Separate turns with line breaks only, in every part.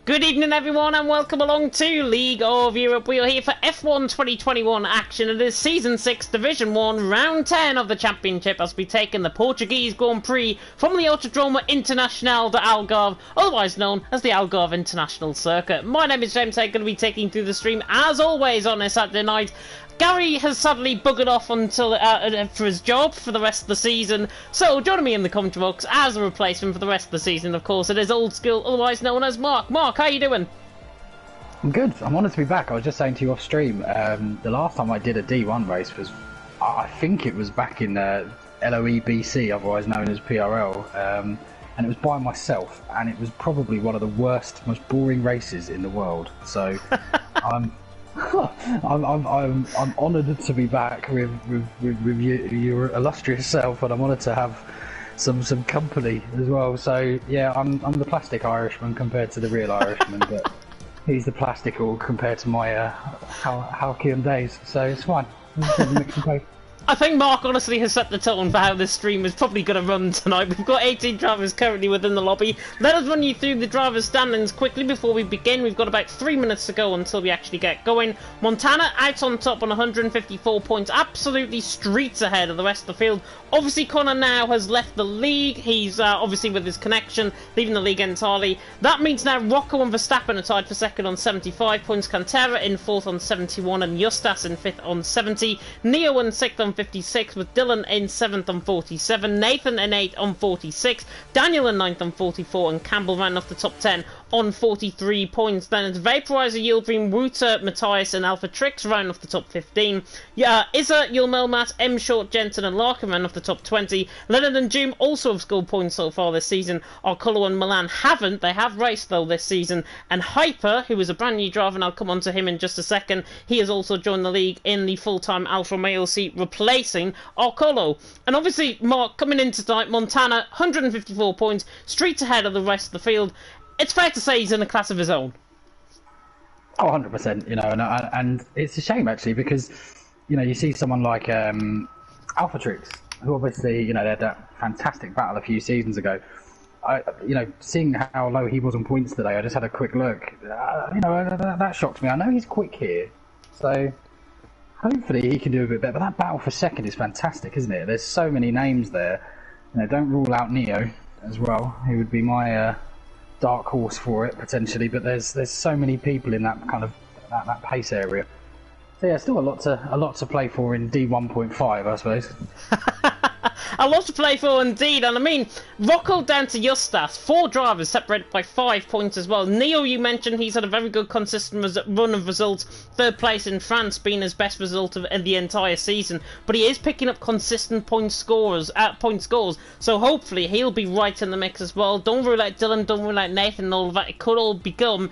Good evening everyone and welcome along to League of Europe. We are here for F1 2021 action. It is Season 6 Division 1 Round 10 of the Championship as we take in the Portuguese Grand Prix from the Autodromo Internacional de Algarve, otherwise known as the Algarve International Circuit. My name is James. I'm going to be taking through the stream as always on this Saturday night. Gary has sadly buggered off until for his job for the rest of the season, so joining me in the commentary box as a replacement for the rest of the season, of course, it is Old School, otherwise known as Mark. Mark, how you doing?
I'm good. I'm honoured to be back. I was just saying to you off stream, the last time I did a D1 race was, I think it was back in LOEBC, otherwise known as PRL, and it was by myself, and it was probably one of the worst, most boring races in the world. So I'm honoured to be back with your illustrious self, and I'm honoured to have some company as well. So yeah, I'm the plastic Irishman compared to the real Irishman, but he's the plastical compared to my halcyon days. So it's fine.
I think Mark honestly has set the tone for how this stream is probably going to run tonight. We've got 18 drivers currently within the lobby. Let us run you through the drivers' standings quickly before we begin. We've got about 3 minutes to go until we actually get going. Montana out on top on 154 points, absolutely streets ahead of the rest of the field. Obviously, Connor now has left the league. He's obviously with his connection, leaving the league entirely. That means now Rocco and Verstappen are tied for second on 75 points. Cantera in fourth on 71 and Justas in fifth on 70. Neo in sixth on 56 with Dylan in 7th on 47, Nathan in 8th on 46, Daniel in 9th on 44 and Campbell ran off the top 10 on 43 points. Then it's Vaporizer, Yilbream, Wouter, Matthias and Alpha Trix round off the top 15. Isa, Yulmelmat, M Short, Jensen and Larkin ran off the top 20. Leonard and Doom also have scored points so far this season. Arcolo and Milan haven't. They have raced though this season. And Hyper, who is a brand new driver, and I'll come on to him in just a second, he has also joined the league in the full-time Alfa Romeo seat, replacing Arcolo. And obviously, Mark, coming in tonight, Montana, 154 points, streets ahead of the rest of the field. It's fair to say he's in a class of his own.
Oh, 100%, you know, and it's a shame actually, because, you know, you see someone like Alpha Trix, who obviously, you know, they had that fantastic battle a few seasons ago. You know, seeing how low he was on points today, I just had a quick look. You know, that shocked me. I know he's quick here, so hopefully he can do a bit better. But that battle for second is fantastic, isn't it? There's so many names there. You know, don't rule out Neo as well. He would be my dark horse for it potentially. But there's so many people in that kind of that pace area. So yeah, still a lot to play for in D1.5, I suppose.
A lot to play for indeed, and I mean, Rocco down to Justas, 4 drivers separated by 5 points as well. Neo, you mentioned, he's had a very good consistent run of results, 3rd place in France being his best result of the entire season, but he is picking up consistent point scores, so hopefully he'll be right in the mix as well. Don't rule out Dylan, don't rule out Nathan and all of that. It could all become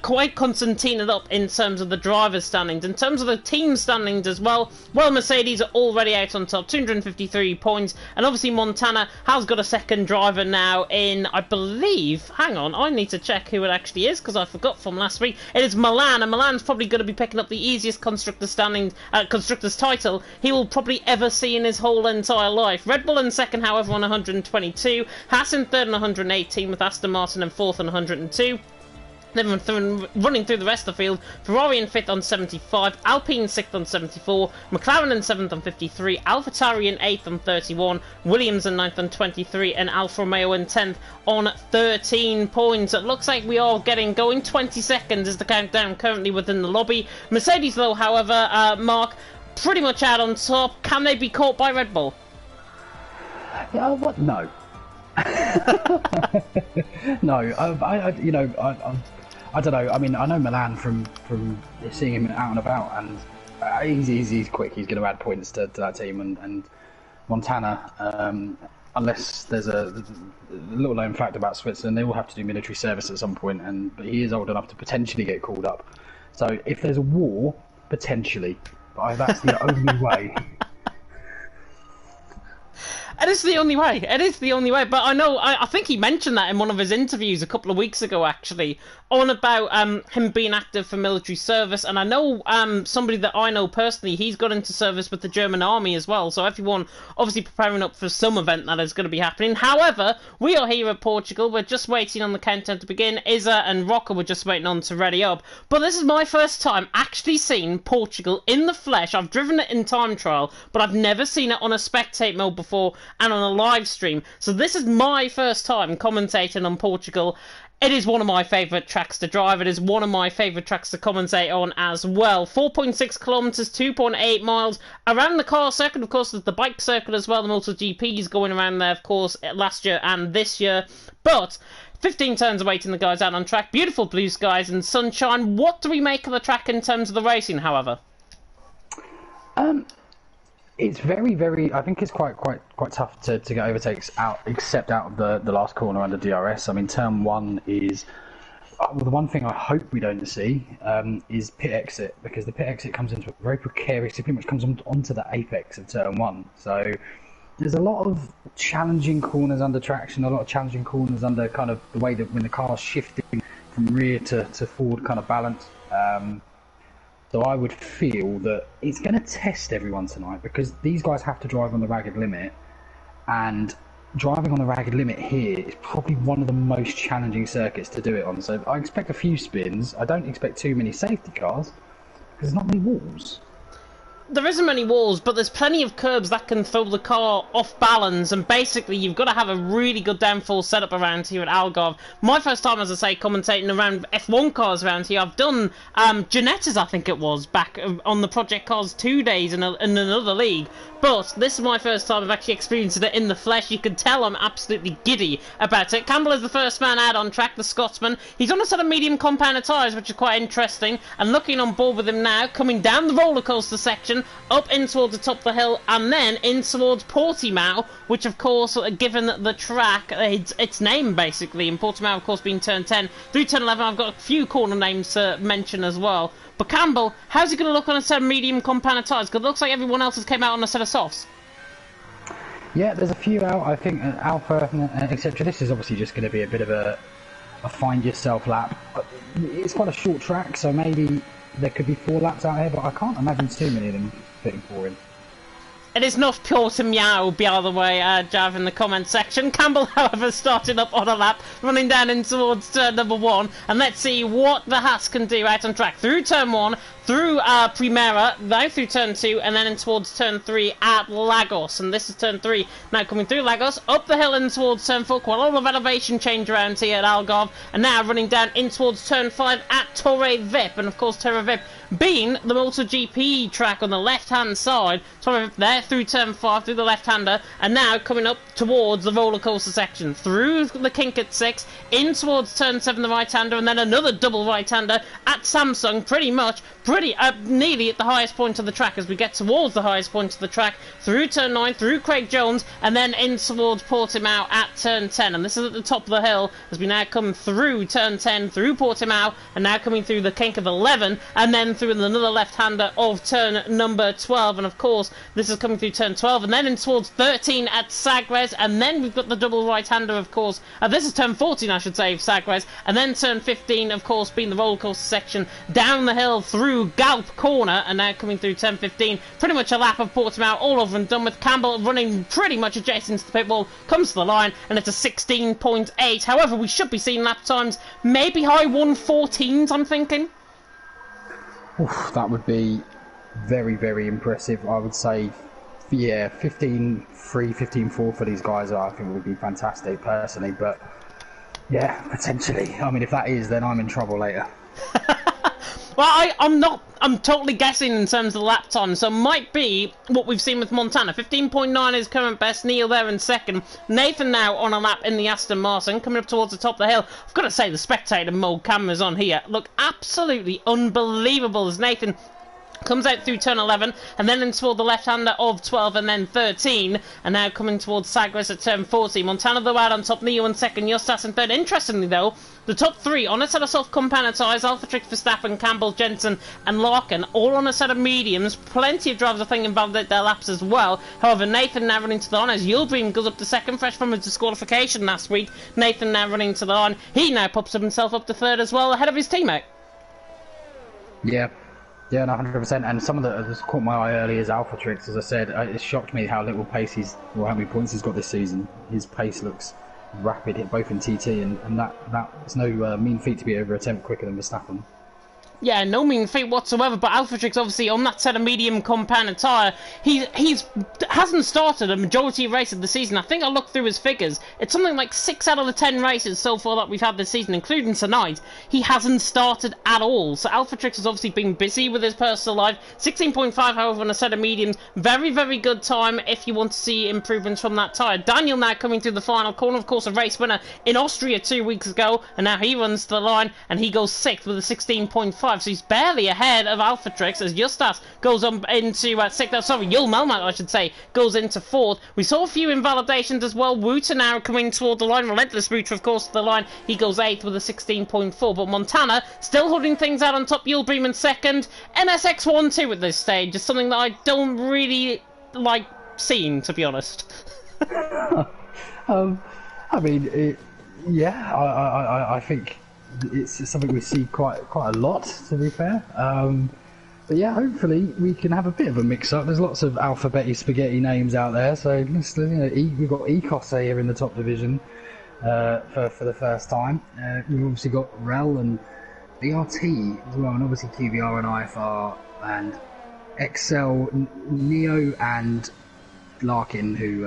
quite Constantinaed up in terms of the drivers' standings. In terms of the team standings as well, Mercedes are already out on top, 253 points. And obviously Montana has got a second driver now in, I believe, hang on, I need to check who it actually is because I forgot from last week. It is Milan, and Milan's probably going to be picking up the easiest constructor's title he will probably ever see in his whole entire life. Red Bull in second, however, on 122. Haas in third on 118 with Aston Martin in fourth on 102. Then running through the rest of the field, Ferrari in 5th on 75, Alpine 6th on 74, McLaren in 7th on 53, AlphaTauri in 8th on 31, Williams in 9th on 23, and Alfa Romeo in 10th on 13 points. It looks like we are getting going. 20 seconds is the countdown currently within the lobby. Mercedes, though, however, Mark, pretty much out on top. Can they be caught by Red Bull?
Yeah, what? No. No, I don't know. I mean, I know Milan from seeing him out and about, and he's quick. He's going to add points to that team. And Montana, unless there's a little known fact about Switzerland, they will have to do military service at some point. But he is old enough to potentially get called up. So if there's a war, potentially, but that's the only way.
It is the only way. It is the only way. But I know, I think he mentioned that in one of his interviews a couple of weeks ago, actually, on about him being active for military service. And I know somebody that I know personally, he's got into service with the German army as well. So everyone obviously preparing up for some event that is going to be happening. However, we are here at Portugal. We're just waiting on the countdown to begin. Izza and Rocker were just waiting on to ready up. But this is my first time actually seeing Portugal in the flesh. I've driven it in time trial, but I've never seen it on a spectate mode before and on a live stream. So this is my first time commentating on Portugal. It is one of my favourite tracks to drive. It is one of my favourite tracks to commentate on as well. 4.6 kilometres, 2.8 miles. Around the car circuit, of course, there's the bike circuit as well. The MotoGP is going around there, of course, last year and this year. But 15 turns awaiting the guys out on track. Beautiful blue skies and sunshine. What do we make of the track in terms of the racing, however?
It's very, very. I think it's quite tough to get overtakes out, except out of the last corner under DRS. I mean, turn one is. Well, the one thing I hope we don't see is pit exit, because the pit exit comes into a very precarious. It pretty much comes onto the apex of turn one. So there's a lot of challenging corners under traction, a lot of challenging corners under kind of the way that when the car's shifting from rear to forward kind of balance. So I would feel that it's going to test everyone tonight, because these guys have to drive on the ragged limit, and driving on the ragged limit here is probably one of the most challenging circuits to do it on. So I expect a few spins. I don't expect too many safety cars, because there's not many walls.
There isn't many walls, but there's plenty of curbs that can throw the car off balance, and basically you've got to have a really good downforce setup around here at Algarve. My first time, as I say, commentating around F1 cars around here. I've done Ginettas, I think it was, back on the Project Cars 2 days in another league. But this is my first time I've actually experienced it in the flesh. You can tell I'm absolutely giddy about it. Campbell is the first man out on track, the Scotsman. He's on a set of medium compounder tyres, which is quite interesting. And looking on board with him now, coming down the roller coaster section, up in towards the top of the hill, and then in towards Portimao, which of course, given the track, its name basically, in Portimao of course being turn 10, through turn 11 I've got a few corner names to mention as well. But Campbell, how's he going to look on a set of medium compounder tyres? Because it looks like everyone else has came out on a set of softs.
Yeah, there's a few out, I think, Alpha, etc. This is obviously just going to be a bit of a find yourself lap. It's quite a short track, so maybe there could be 4 laps out here, but I can't imagine too many of them fitting 4 in.
It is not Portimao, by the way, Jav, in the comment section. Campbell, however, started up on a lap, running down in towards turn number 1, and let's see what the Haas can do out on track. Through turn 1, through Primera, now through turn 2, and then in towards turn 3 at Lagos. And this is turn 3. Now coming through Lagos, up the hill in towards turn 4, quite a lot of elevation change around here at Algarve, and now running down in towards turn 5 at Torre Vip. And of course, Torre Vip being the MotoGP track on the left-hand side. Torre Vip there through turn 5, through the left-hander, and now coming up towards the roller coaster section, through the kink at 6, in towards turn 7, the right-hander, and then another double right-hander at Samsung, pretty much nearly at the highest point of the track as we get towards the highest point of the track, through turn 9, through Craig Jones, and then in towards Portimao at turn 10. And this is at the top of the hill as we now come through turn 10, through Portimao, and now coming through the kink of 11, and then through another left-hander of turn number 12. And of course, this is coming through turn 12, and then in towards 13 at Sagres, and then we've got the double right-hander, of course. This is turn 14, I should say, of Sagres, and then turn 15, of course, being the roller coaster section, down the hill through Galp Corner, and now coming through turn 15, pretty much a lap of Portimao all over and done with. Campbell running pretty much adjacent to the pit wall, comes to the line, and it's a 16.8. However, we should be seeing lap times maybe high 114s, I'm thinking.
Oof, that would be very, very impressive. I would say, yeah, 15.3, 15.4 for these guys, I think would be fantastic personally, but yeah, potentially. I mean, if that is, then I'm in trouble later.
Well, I'm totally guessing in terms of the lap time, so might be what we've seen with Montana. 15.9 is current best, Neil there in second. Nathan now on a lap in the Aston Martin, coming up towards the top of the hill. I've got to say, the spectator mode cameras on here look absolutely unbelievable as Nathan Comes out through turn 11, and then into toward the left-hander of 12, and then 13, and now coming towards Sagres at turn 14. Montana, though, out on top, Neo in second, Justas in third. Interestingly, though, the top three on a set of soft compound tyres, Alphatrix, Verstappen, Campbell, Jensen, and Larkin, all on a set of mediums. Plenty of drivers, I think, invalidate their laps as well. However, Nathan now running to the line as Yulbream goes up to second, fresh from his disqualification last week. Nathan now running to the line. He now pops himself up to third as well, ahead of his teammate.
Yeah. Yeah, no, 100%. And some of that has caught my eye early is Alphatrix. As I said, it shocked me how little pace or how many points he's got this season. His pace looks rapid, both in TT, and that's no mean feat to be over a tenth quicker than Verstappen.
Yeah, no mean feat whatsoever, but Alphatrix obviously on that set of medium compound tyre, he's hasn't started a majority of races of the season. I think I looked through his figures. It's something like 6 out of the 10 races so far that we've had this season, including tonight. He hasn't started at all. So Alphatrix has obviously been busy with his personal life. 16.5, however, on a set of mediums. Very, very good time if you want to see improvements from that tyre. Daniel now coming through the final corner, of course, a race winner in Austria 2 weeks ago, and now he runs to the line, and he goes 6th with a 16.5. So he's barely ahead of Alphatrix as Justas goes on into 6th. Sorry, Yul Melmat, I should say, goes into 4th. We saw a few invalidations as well. Wouter now coming toward the line. Relentless Wouter, of course, to the line. He goes 8th with a 16.4. But Montana still holding things out on top. Yulbream in 2nd. NSX 1-2 at this stage is something that I don't really like seeing, to be honest.
I mean, I think it's something we see quite a lot, to be fair. But yeah, hopefully we can have a bit of a mix-up. There's lots of alphabet spaghetti names out there, so we've got Ecos here in the top division for the first time. We've obviously got Rel and BRT as well, and obviously QVR and IFR and Excel, Neo and Larkin, who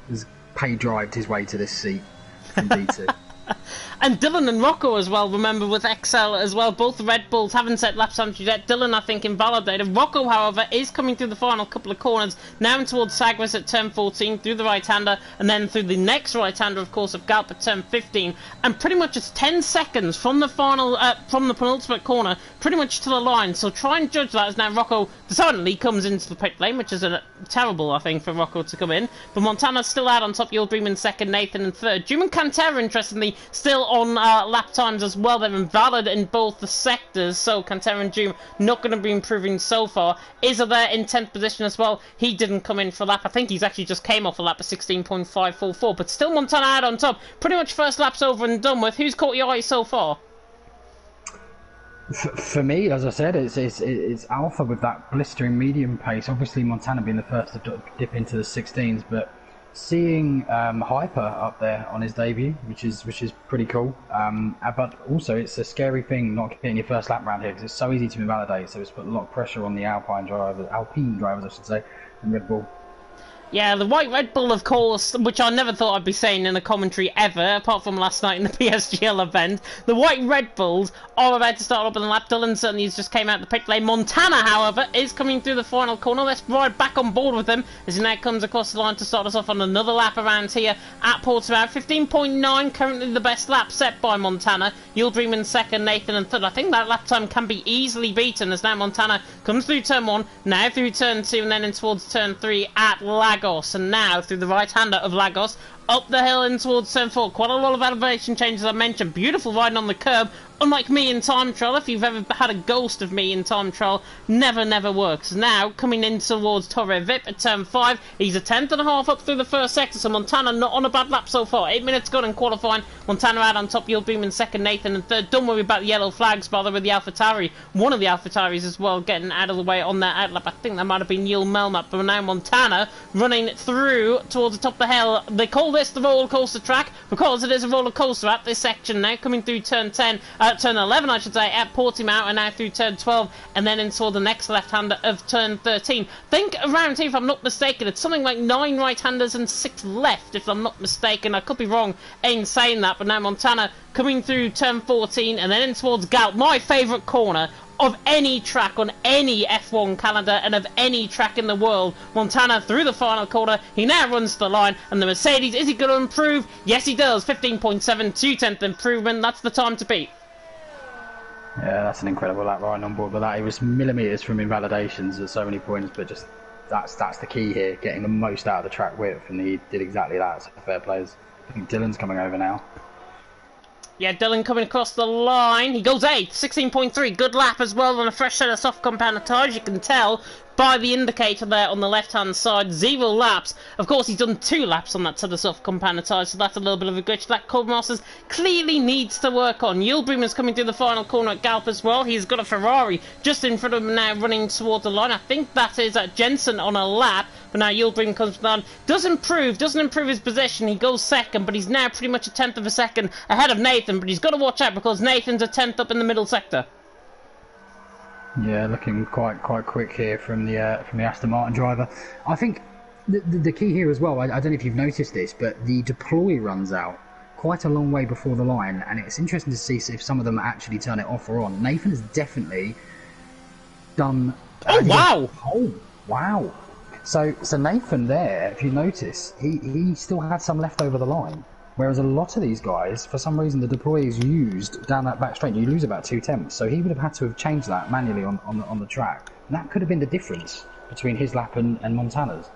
has pay-drived his way to this seat from D2.
And Dylan and Rocco as well, remember, with Excel as well. Both the Red Bulls haven't set lap times yet. Dylan, I think, invalidated. Rocco, however, is coming through the final couple of corners, now towards Sagres at turn 14, through the right-hander, and then through the next right-hander, of course, of Galp at turn 15. And pretty much it's 10 seconds from the final, from the penultimate corner, pretty much to the line. So try and judge that as now Rocco decidedly comes into the pit lane, which is terrible, I think, for Rocco to come in. But Montana's still out on top. Yulbream in 2nd, Nathan in 3rd. Jum and Cantera, interestingly, still on lap times as well. They're invalid in both the sectors, so Cantera and Doom not going to be improving so far. Izza there in 10th position as well. He didn't come in for a lap. I think he's actually just came off a lap of 16.544, but still Montana out on top. Pretty much first lap's over and done with. Who's caught your eye so far?
For me, as I said, it's Alpha with that blistering medium pace. Obviously Montana being the first to dip into the 16s, but seeing Hyper up there on his debut, which is pretty cool. But also it's a scary thing not getting your first lap round here because it's so easy to invalidate. So it's put a lot of pressure on the Alpine drivers, I should say, and Red Bull.
Yeah, the White Red Bull, of course, which I never thought I'd be saying in a commentary ever, apart from last night in the PSGL event. The White Red Bulls are about to start up in the lap. Dylan certainly has just came out the pit lane. Montana, however, is coming through the final corner. Let's ride back on board with him as he now comes across the line to start us off on another lap around here at Portugal. 15.9, currently the best lap set by Montana. Yulbream in 2nd, Nathan in 3rd. I think that lap time can be easily beaten as now Montana comes through turn 1, now through turn 2, and then in towards turn 3 at Lagos. And now through the right-hander of Lagos, up the hill and towards turn 4. Quite a lot of elevation changes, I mentioned. Beautiful riding on the curb. Unlike me in time trial, if you've ever had a ghost of me in time trial, never works. Now, coming in towards Torre Vip at turn 5, he's a 10th and a half up through the first sector, so Montana not on a bad lap so far. 8 minutes gone in qualifying. Montana out on top, Yulbream in 2nd, Nathan in 3rd. Don't worry about the yellow flags, bother with the AlphaTauri. One of the AlphaTauris as well, getting out of the way on that outlap. I think that might have been Yul Melmat, but now Montana running through towards the top of the hill. They call this the roller coaster track because it is a roller coaster at this section now, coming through turn 11, I should say, at Portimao, and now through turn 12, and then into the next left-hander of turn 13. Think around here, if I'm not mistaken, it's something like 9 right-handers and 6 left, if I'm not mistaken. I could be wrong in saying that, but now Montana coming through turn 14, and then in towards Galp, my favourite corner of any track on any F1 calendar and of any track in the world. Montana through the final corner. He now runs to the line, and the Mercedes, is he going to improve? Yes, he does. 15.7, 2/10 improvement. That's the time to beat.
Yeah, that's an incredible lap, right on board with that. He was millimetres from invalidations at so many points, but just that's the key here, getting the most out of the track width, and he did exactly that. So fair players. I think Dylan's coming over now.
Yeah, Dylan coming across the line. He goes 8th, 16.3. Good lap as well on a fresh set of soft compound tyres. You can tell by the indicator there on the left-hand side. 0 laps. Of course, he's done 2 laps on that set of soft compound tyres, so that's a little bit of a glitch that Masters clearly needs to work on. Yulbruman's coming through the final corner at Galp as well. He's got a Ferrari just in front of him now running toward the line. I think that is Jensen on a lap. But now Yulbrum comes down, doesn't improve his position. He goes second, but he's now pretty much a 10th of a second ahead of Nathan. But he's got to watch out because Nathan's a 10th up in the middle sector.
Yeah, looking quite quick here from the Aston Martin driver. I think the key here as well. I don't know if you've noticed this, but the deploy runs out quite a long way before the line, and it's interesting to see if some of them actually turn it off or on. Nathan has definitely done.
Oh wow!
Oh wow! So Nathan there, if you notice, he still had some left over the line. Whereas a lot of these guys, for some reason, the deploy is used down that back straight. You lose about 2/10. So he would have had to have changed that manually on the track. And that could have been the difference between his lap and Montana's.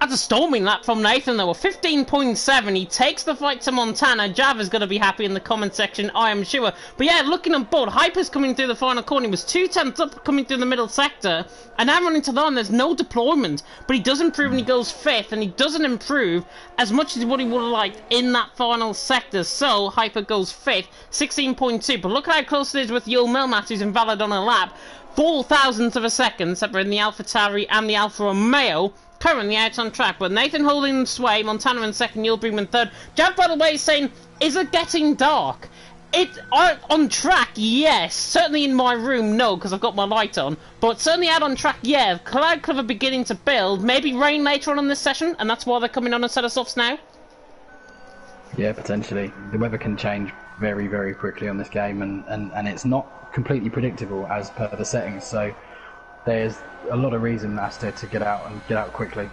That's a storming lap from Nathan though, a 15.7. He takes the fight to Montana. Java's going to be happy in the comment section, I am sure. But yeah, looking on board, Hyper's coming through the final corner. He was 2/10 up coming through the middle sector. And now running to the line, there's no deployment. But he does improve and he goes 5th. And he doesn't improve as much as what he would have liked in that final sector. So Hyper goes 5th, 16.2. But look how close it is with Yul Melmat, who's invalid on a lap. 0.004 of a second separating the AlphaTauri and the Alfa Romeo. Currently out on track, but Nathan holding the sway, Montana in second, Yulbrum in third. Jav, by the way, is saying, is it getting dark? On track, yes. Certainly in my room, no, because I've got my light on. But certainly out on track, yeah. Cloud cover beginning to build. Maybe rain later on in this session, and that's why they're coming on a set of softs now?
Yeah, potentially. The weather can change very, very quickly on this game, and it's not completely predictable as per the settings, so there's a lot of reason as to get out quickly.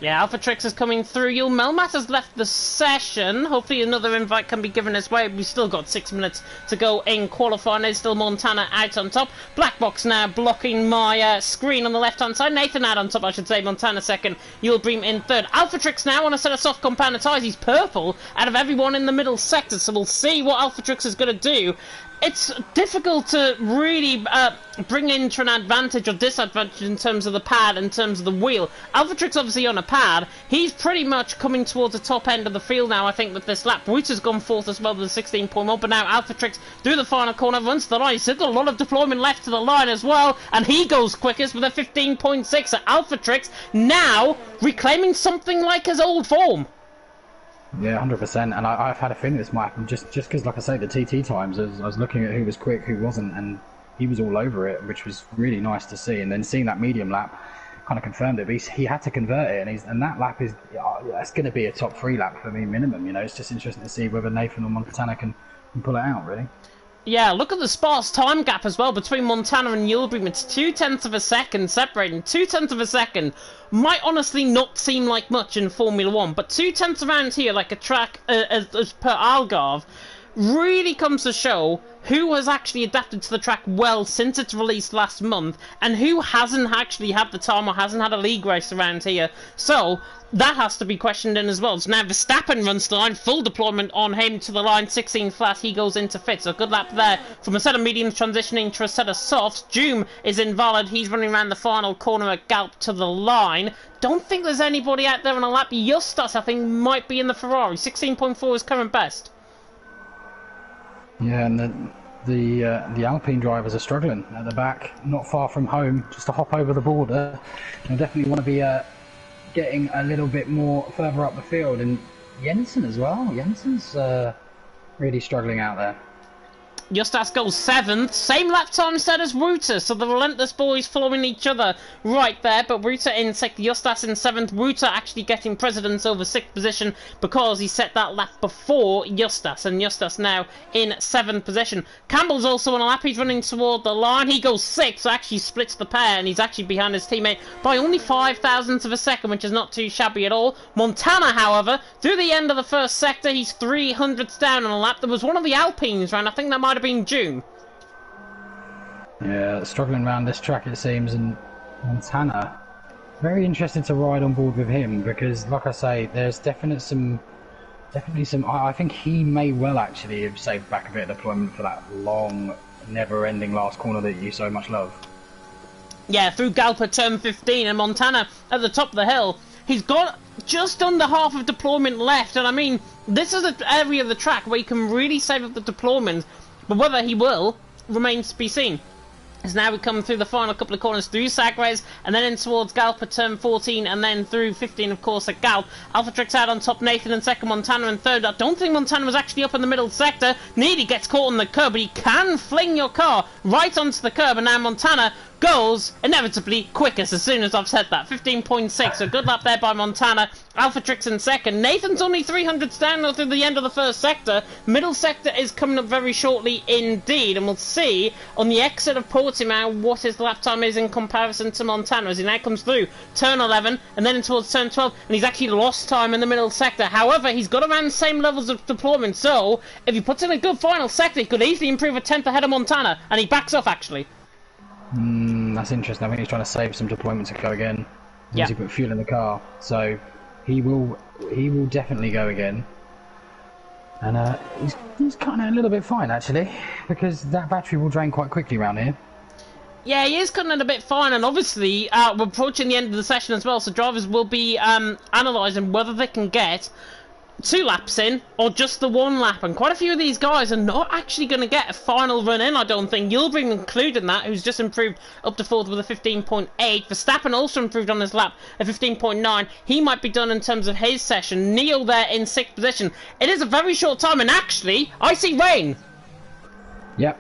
Yeah, Alpha Trix is coming through. Yul Melmat has left the session. Hopefully another invite can be given his way. We've still got 6 minutes to go in qualifying. There's still Montana out on top. Black box now blocking my screen on the left-hand side. Nathan out on top, I should say. Montana second. Yulbrum in third. Alpha Trix now on a set of soft compound tyres. He's purple out of everyone in the middle sector, so we'll see what Alpha Trix is going to do. It's difficult to really bring into an advantage or disadvantage in terms of the pad, in terms of the wheel. Alphatrix obviously on a pad. He's pretty much coming towards the top end of the field now, I think, with this lap. Ruita's gone 4th as well with the 16.1, but now Alphatrix through the final corner, runs to the line. He's still got a lot of deployment left to the line as well, and he goes quickest with a 15.6 at Alphatrix, now reclaiming something like his old form.
Yeah, 100%. And I've had a feeling this might happen just because, like I say, the TT times, I was looking at who was quick, who wasn't, and he was all over it, which was really nice to see. And then seeing that medium lap kind of confirmed it. But he had to convert it, and that lap is it's going to be a top 3 lap for me minimum. You know, it's just interesting to see whether Nathan or Montana can pull it out, really. Yeah,
look at the sparse time gap as well between Montana and Yulbrum. It's 0.2 of a second separating. 0.2 of a second might honestly not seem like much in Formula 1, but 0.2 around here, like a track as per Algarve, really comes to show who has actually adapted to the track well since its release last month, and who hasn't actually had the time or hasn't had a league race around here. So that has to be questioned in as well. So now Verstappen runs the line, full deployment on him to the line, 16 flat, he goes into fifth. So good lap there from a set of mediums transitioning to a set of softs. Joom is invalid, he's running around the final corner at Galp to the line. Don't think there's anybody out there on a lap. Justas, I think, might be in the Ferrari. 16.4 is current best.
Yeah, and the Alpine drivers are struggling at the back, not far from home, just to hop over the border. They definitely want to be getting a little bit more further up the field, and Jensen as well. Jensen's really struggling out there.
Justas goes 7th, same lap time instead as Ruta, so the relentless boys following each other right there, but Ruta in 6th, Justas in 7th, Ruta actually getting precedence over 6th position because he set that lap before Justas, and Justas now in 7th position. Campbell's also on a lap, he's running toward the line, he goes 6th, so actually splits the pair, and he's actually behind his teammate by only 0.005 of a second, which is not too shabby at all. Montana, however, through the end of the first sector, he's 0.03 down on a lap. There was one of the Alpines round, I think that might have been June.
Yeah, struggling around this track it seems, and Montana, very interested to ride on board with him because, like I say, there's definitely some. I think he may well actually have saved back a bit of deployment for that long, never-ending last corner that you so much love.
Yeah, through Galpa turn 15, and Montana at the top of the hill. He's got just under half of deployment left, and I mean, this is an area of the track where you can really save up the deployment, but whether he will remains to be seen. As now we come through the final couple of corners through Sagres and then in towards Galp at turn 14 and then through 15 of course at Galp. Alpha Trix out on top, Nathan in second, Montana in third. I don't think Montana was actually up in the middle sector. Nearly gets caught on the curb, but he can fling your car right onto the curb, and now Montana goes inevitably quickest as soon as I've said that. 15.6, so good lap there by Montana. Alpha Trix in second. Nathan's only 300s down through the end of the first sector. Middle sector is coming up very shortly indeed, and we'll see on the exit of Portimao what his lap time is in comparison to Montana as he now comes through turn 11 and then in towards turn 12, and he's actually lost time in the middle sector. However, he's got around the same levels of deployment, so if he puts in a good final sector, he could easily improve a 10th ahead of Montana, and he backs off actually.
That's interesting. I think he's trying to save some deployment to go again.
Yeah.
He put fuel in the car, so he will definitely go again. And he's cutting it a little bit fine actually, because that battery will drain quite quickly around here.
Yeah, he is cutting it a bit fine, and obviously we're approaching the end of the session as well, so drivers will be analysing whether they can get 2 laps in or just the 1 lap, and quite a few of these guys are not actually going to get a final run in, I don't think. You'll be included in that, who's just improved up to 4th with a 15.8. Verstappen also improved on his lap at 15.9. He might be done in terms of his session. Neil there in 6th position. It is a very short time, and actually I see rain.
Yep,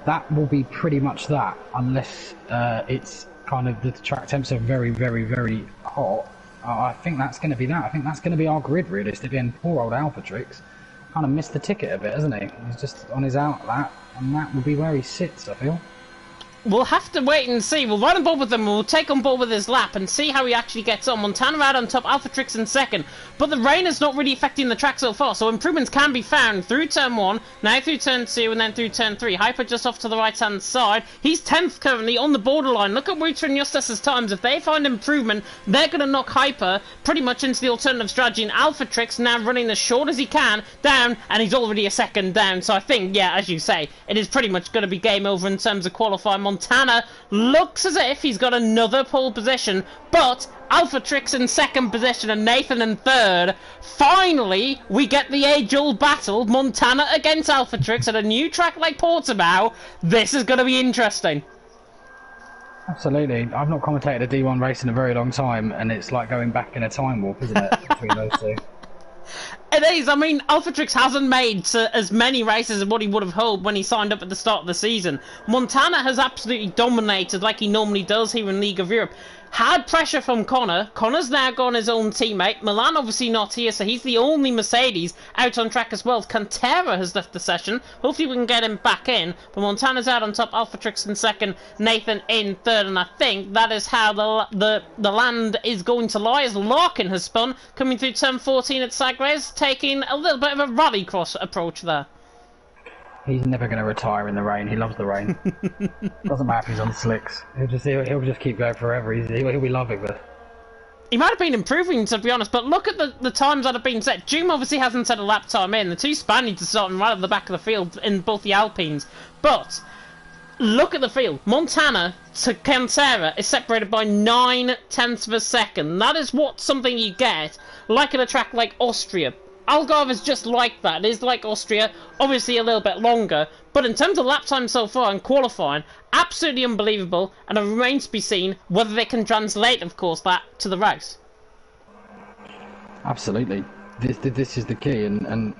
that will be pretty much that, unless it's kind of the track temps are very, very, very hot. I think that's going to be that. I think that's going to be our grid, realistically. And poor old Alpha Trix kind of missed the ticket a bit, hasn't he? He's just on his out lap, and that will be where he sits, I feel.
We'll have to wait and see. We'll ride on board with him, we'll take on board with his lap and see how he actually gets on. Montana out on top, Alpha Trix in second. But the rain is not really affecting the track so far, so improvements can be found through turn 1, now through turn 2, and then through turn 3. Hyper just off to the right-hand side. He's 10th currently on the borderline. Look at Reuter and Justus's times. If they find improvement, they're going to knock Hyper pretty much into the alternative strategy. And Alpha Trix now running as short as he can down, and he's already a second down. So I think, yeah, as you say, it is pretty much going to be game over in terms of qualifying. Montana looks as if he's got another pole position, but Alpha Trix in second position and Nathan in third. Finally, we get the age-old battle, Montana against Alpha Trix at a new track like Portimao. This is going to be interesting.
Absolutely. I've not commentated a D1 race in a very long time, and it's like going back in a time warp, isn't it, between those two?
It is. I mean, Alpha Trix hasn't made as many races as what he would have hoped when he signed up at the start of the season. Montana has absolutely dominated like he normally does here in League of Europe. Had pressure from Connor. Connor's now gone his own teammate. Milan obviously not here, so he's the only Mercedes out on track as well. Cantera has left the session. Hopefully we can get him back in. But Montana's out on top, Alpha Trix in second, Nathan in third, and I think that is how the land is going to lie, as Larkin has spun, coming through turn 14 at Sagres, taking a little bit of a rallycross approach there.
He's never going to retire in the rain. He loves the rain. Doesn't matter if he's on slicks. He'll just keep going forever. He'll be loving it.
He might have been improving, to be honest, but look at the times that have been set. Doom obviously hasn't set a lap time in. The 2 Spaniards are starting right at the back of the field in both the Alpines. But look at the field. Montana to Cantera is separated by 9/10 of a second. That is something you get, like at a track like Austria. Algarve is just like that. It is like Austria, obviously a little bit longer, but in terms of lap time so far and qualifying, absolutely unbelievable, and it remains to be seen whether they can translate, of course, that to the race.
Absolutely. This is the key, and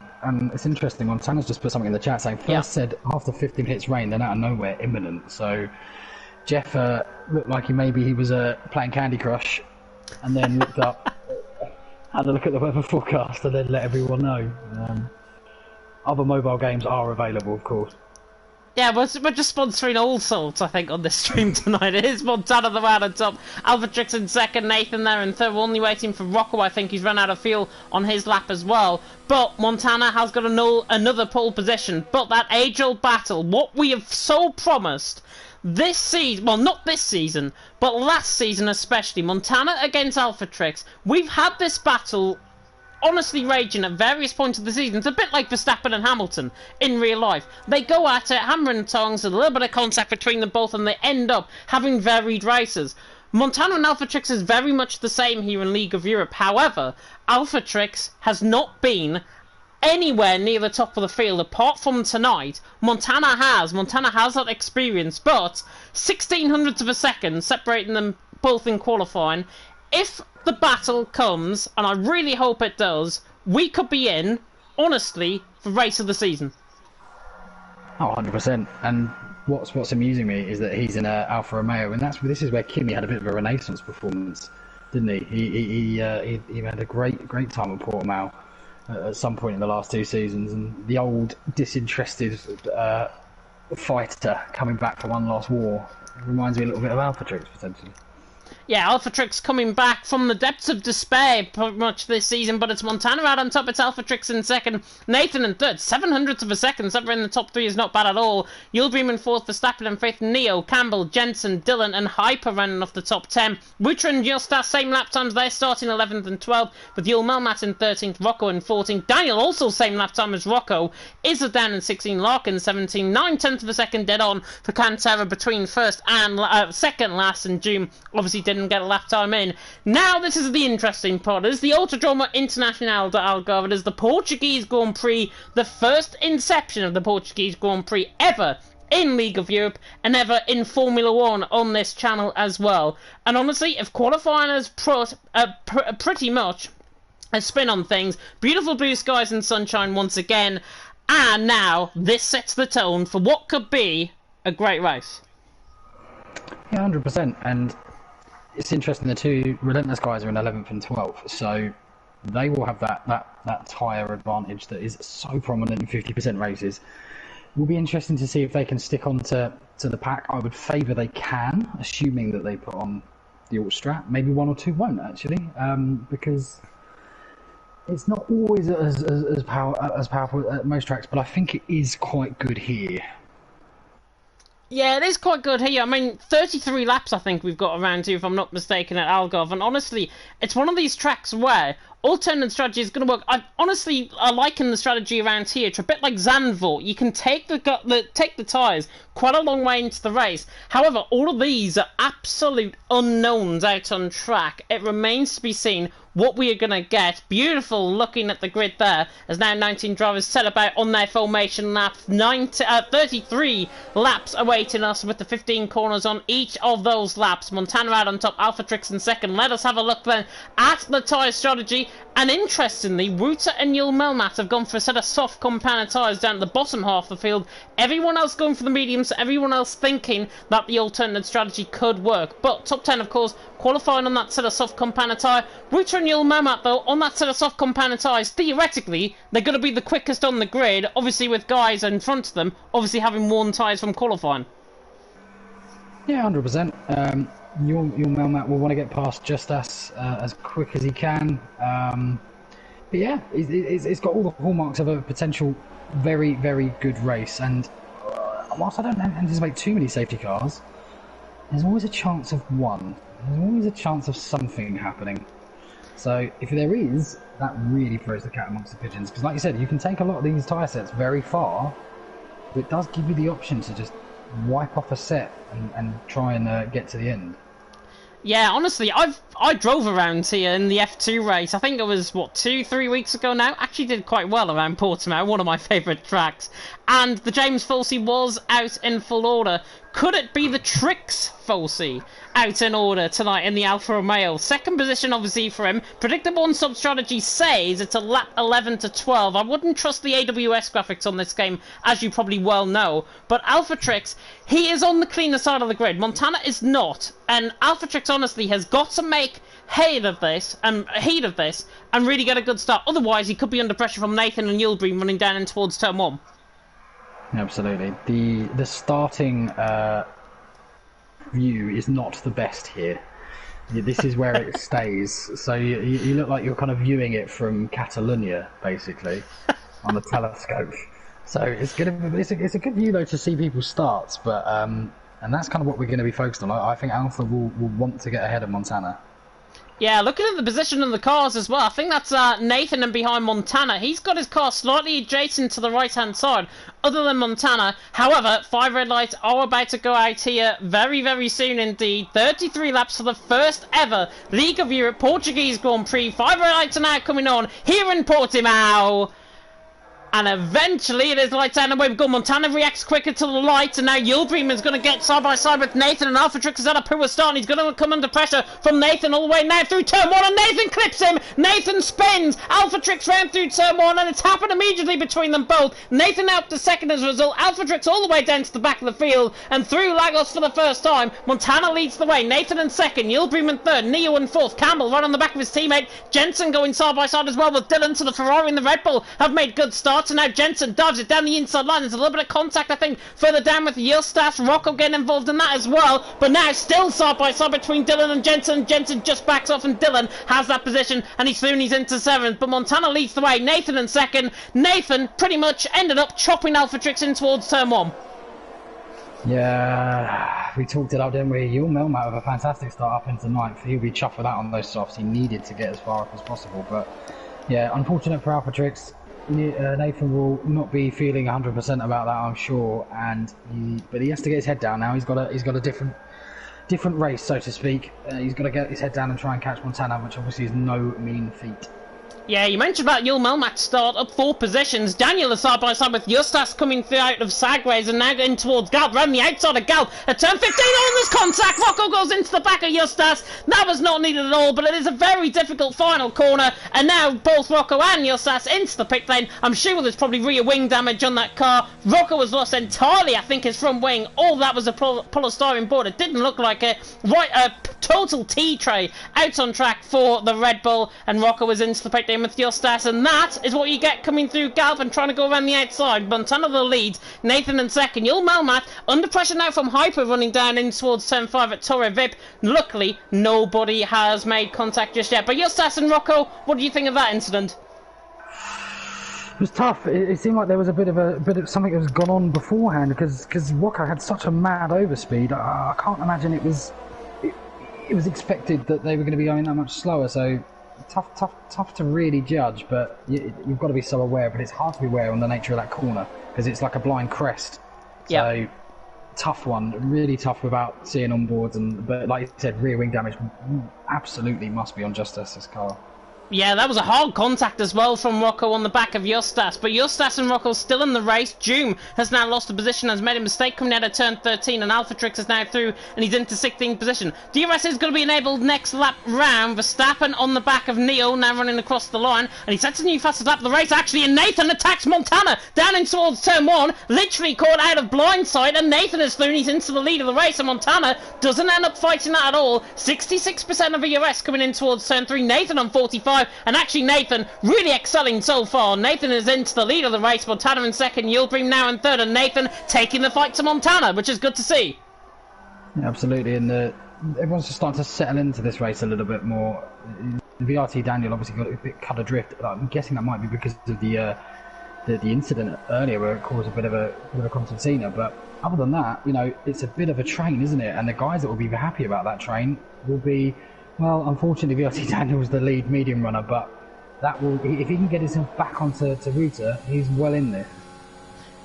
it's interesting. Montana's just put something in the chat saying, first said after 15 hits rain, then out of nowhere, imminent. So Jeff looked like he was playing Candy Crush, and then looked up. Had a look at the weather forecast and then let everyone know. Other mobile games are available, of course.
Yeah, we're just sponsoring all sorts, I think, on this stream tonight. It is Montana the man on top, Alpha Trix in second, Nathan there in third. We're only waiting for Rocco. I think he's run out of fuel on his lap as well. But Montana has got another pole position. But that age-old battle, what we have so promised this season, well, not this season, but last season especially, Montana against Alphatrix, we've had this battle honestly raging at various points of the season. It's a bit like Verstappen and Hamilton in real life. They go at it, hammer and tongs, a little bit of contact between them both, and they end up having varied races. Montana and Alphatrix is very much the same here in League of Europe. However, Alphatrix has not been anywhere near the top of the field apart from tonight. Montana has that experience, but 1600ths of a second separating them both in qualifying. If the battle comes, and I really hope it does, we could be in, honestly, for race of the season.
Oh, 100%. And what's amusing me is that he's in a Alfa Romeo, and this is where Kimi had a bit of a renaissance performance, didn't he? He had a great time at Portimao at some point in the last 2 seasons, and the old disinterested fighter coming back for one last war reminds me a little bit of Alphatrix potentially.
Yeah, Alphatrix coming back from the depths of despair pretty much this season, but it's Montana out on top, it's Alphatrix in second, Nathan in third, 700ths of a second, separating the top 3 is not bad at all. Yildirim in fourth, Verstappen in fifth, Neo, Campbell, Jensen, Dillon and Hyper running off the top 10. Wutra and Justas, same lap times, they're starting 11th and 12th, with Yul Melmat in 13th, Rocco in 14th, Daniel also same lap time as Rocco, Izza down in 16, Larkin 17, 9/10 of a second dead on for Cantera between first and second last, and June obviously didn't get a lap time in. Now this is the interesting part. It is the Autodromo Internacional de Algarve. It is the Portuguese Grand Prix, the first inception of the Portuguese Grand Prix ever in League of Europe and ever in Formula 1 on this channel as well. And honestly, if qualifying has put pretty much a spin on things, beautiful blue skies and sunshine once again, and now this sets the tone for what could be a great race.
Yeah, 100%. And it's interesting, the two Relentless guys are in 11th and 12th, so they will have that tyre advantage that is so prominent in 50% races. It will be interesting to see if they can stick on to the pack. I would favour they can, assuming that they put on the Alt-Strat. Maybe 1 or 2 won't, actually, because it's not always as powerful at most tracks, but I think it is quite good here.
Yeah, it is quite good here. I mean, 33 laps I think we've got around here, if I'm not mistaken, at Algarve. And honestly, it's one of these tracks where alternate strategy is going to work. I liken the strategy around here to a bit like Zandvoort. You can take the tyres quite a long way into the race. However, all of these are absolute unknowns out on track. It remains to be seen what we are going to get. Beautiful looking at the grid there, as now 19 drivers set about on their formation lap. 33 laps awaiting us with the 15 corners on each of those laps. Montana out on top, Alphatrix in second. Let us have a look then at the tyre strategy. And interestingly, Wutra and Yul Melmat have gone for a set of soft compound tyres down at the bottom half of the field. Everyone else going for the mediums, everyone else thinking that the alternate strategy could work. But top 10, of course, qualifying on that set of soft compound tyre. Wutra and Yul Melmat, though, on that set of soft compound tyres, theoretically, they're going to be the quickest on the grid, obviously with guys in front of them, obviously having worn tyres from qualifying.
Yeah, 100%. Yul Melmat will want to get past Justas as quick as he can. But yeah, it's got all the hallmarks of a potential very, very good race. And whilst I don't anticipate too many safety cars, there's always a chance of one. There's always a chance of something happening. So if there is, that really throws the cat amongst the pigeons. Because like you said, you can take a lot of these tyre sets very far, but it does give you the option to just wipe off a set and try and get to the end.
Yeah, honestly, I drove around here in the F2 race. I think it was, 2-3 weeks ago now. Actually did quite well around Portimao, one of my favourite tracks. And the James Folsey was out in full order. Could it be the Trix Folsey out in order tonight in the Alfa Romeo? Second position, obviously, for him. Predictable on sub-strategy says it's a lap 11 to 12. I wouldn't trust the AWS graphics on this game, as you probably well know. But Alphatrix, he is on the cleaner side of the grid. Montana is not. And Alphatrix, honestly, has got to make heat of this and really get a good start. Otherwise, he could be under pressure from Nathan and Yildirim running down in towards turn 1.
Absolutely. The starting view is not the best here. This is where it stays. So you look like you're kind of viewing it from Catalonia, basically, on a telescope. So it's a good view though to see people's starts. But And that's kind of what we're going to be focused on. I think Alpha will want to get ahead of Montana.
Yeah, looking at the position of the cars as well, I think that's Nathan and behind Montana. He's got his car slightly adjacent to the right-hand side, other than Montana. However, 5 red lights are about to go out here very, very soon indeed. 33 laps for the first ever League of Europe Portuguese Grand Prix. 5 red lights are now coming on here in Portimao. And eventually it is lights out and away. We've got Montana reacts quicker to the lights, and now Yulbreeman's going to get side by side with Nathan, and Alpha Trix is at a poor start, and he's going to come under pressure from Nathan all the way now through turn 1, and Nathan clips him. Nathan spins. Alpha Trix round through turn 1, and it's happened immediately between them both. Nathan out to second as a result. Alpha Trix all the way down to the back of the field, and through Lagos for the first time. Montana leads the way. Nathan in second, Yulbreeman third, Neo in fourth, Campbell right on the back of his teammate. Jensen going side by side as well with Dylan, so the Ferrari and the Red Bull have made good starts, and now Jensen dives it down the inside line. There's a little bit of contact, I think, further down with Justas. Rocco getting involved in that as well. But now still side by side between Dylan and Jensen. Jensen just backs off and Dylan has that position, and he's through and he's into 7th. But Montana leads the way. Nathan in second. Nathan pretty much ended up chopping Alpha Trix in towards turn 1.
Yeah, we talked it up, didn't we? You'll Melmat with a fantastic start up into 9th. He'll be chuffed with that on those softs. He needed to get as far up as possible. But yeah, unfortunate for Alpha Trix. Nathan will not be feeling 100% about that, I'm sure, but he has to get his head down now. He's got a different race, so to speak. He's got to get his head down and try and catch Montana, which obviously is no mean feat.
Yeah, you mentioned about Yul Melmat start up 4 positions. Daniel is side by side with Justas coming through out of Sagways and now getting towards Galp, around the outside of Galp. At turn 15, on this contact, Rocco goes into the back of Justas. That was not needed at all, but it is a very difficult final corner. And now both Rocco and Justas into the pit lane. I'm sure there's probably rear wing damage on that car. Rocco was lost entirely, I think, his front wing. All that was a polystyrene board. It didn't look like it. Right, a total T-tray out on track for the Red Bull, and Rocco was into the pit lane with Justas, and that is what you get coming through Galp and trying to go around the outside. Montana the lead, Nathan in second. Yul Melmat under pressure now from Hyper running down in towards turn 5 at Torre Vip. Luckily, nobody has made contact just yet. But Justas and Rocco, what do you think of that incident?
It was tough. It seemed like there was a bit of something that was gone on beforehand because Rocco had such a mad overspeed. I can't imagine it was expected that they were going to be going that much slower. So tough to really judge, but you've got to be so aware. But it's hard to be aware on the nature of that corner because it's like a blind crest. So tough one, really tough without seeing on boards. But like you said, rear wing damage absolutely must be on Justas's car.
Yeah, that was a hard contact as well from Rocco on the back of Justas, but Justas and Rocco still in the race. Joom has now lost the position, has made a mistake coming out of turn 13, and Alpha Trix is now through, and he's into 16th position. DRS is going to be enabled next lap round. Verstappen on the back of Neo, now running across the line, and he sets a new fastest lap of the race, actually, and Nathan attacks Montana down in towards turn 1, literally caught out of blindside, and Nathan is through, and he's into the lead of the race, and Montana doesn't end up fighting that at all. 66% of ERS coming in towards turn 3, Nathan on 45, and actually Nathan really excelling so far. Nathan is into the lead of the race, Montana in second, Yulbreem now in third, and Nathan taking the fight to Montana, which is good to see.
Yeah, absolutely, and everyone's just starting to settle into this race a little bit more. VRT Daniel obviously got a bit cut adrift. I'm guessing that might be because of the incident earlier where it caused a bit of a concertina, but other than that, you know, it's a bit of a train, isn't it? And the guys that will be happy about that train will be, well, unfortunately, VRT Daniel was the lead medium runner, but that will, if he can get himself back onto Ruta, he's well in there.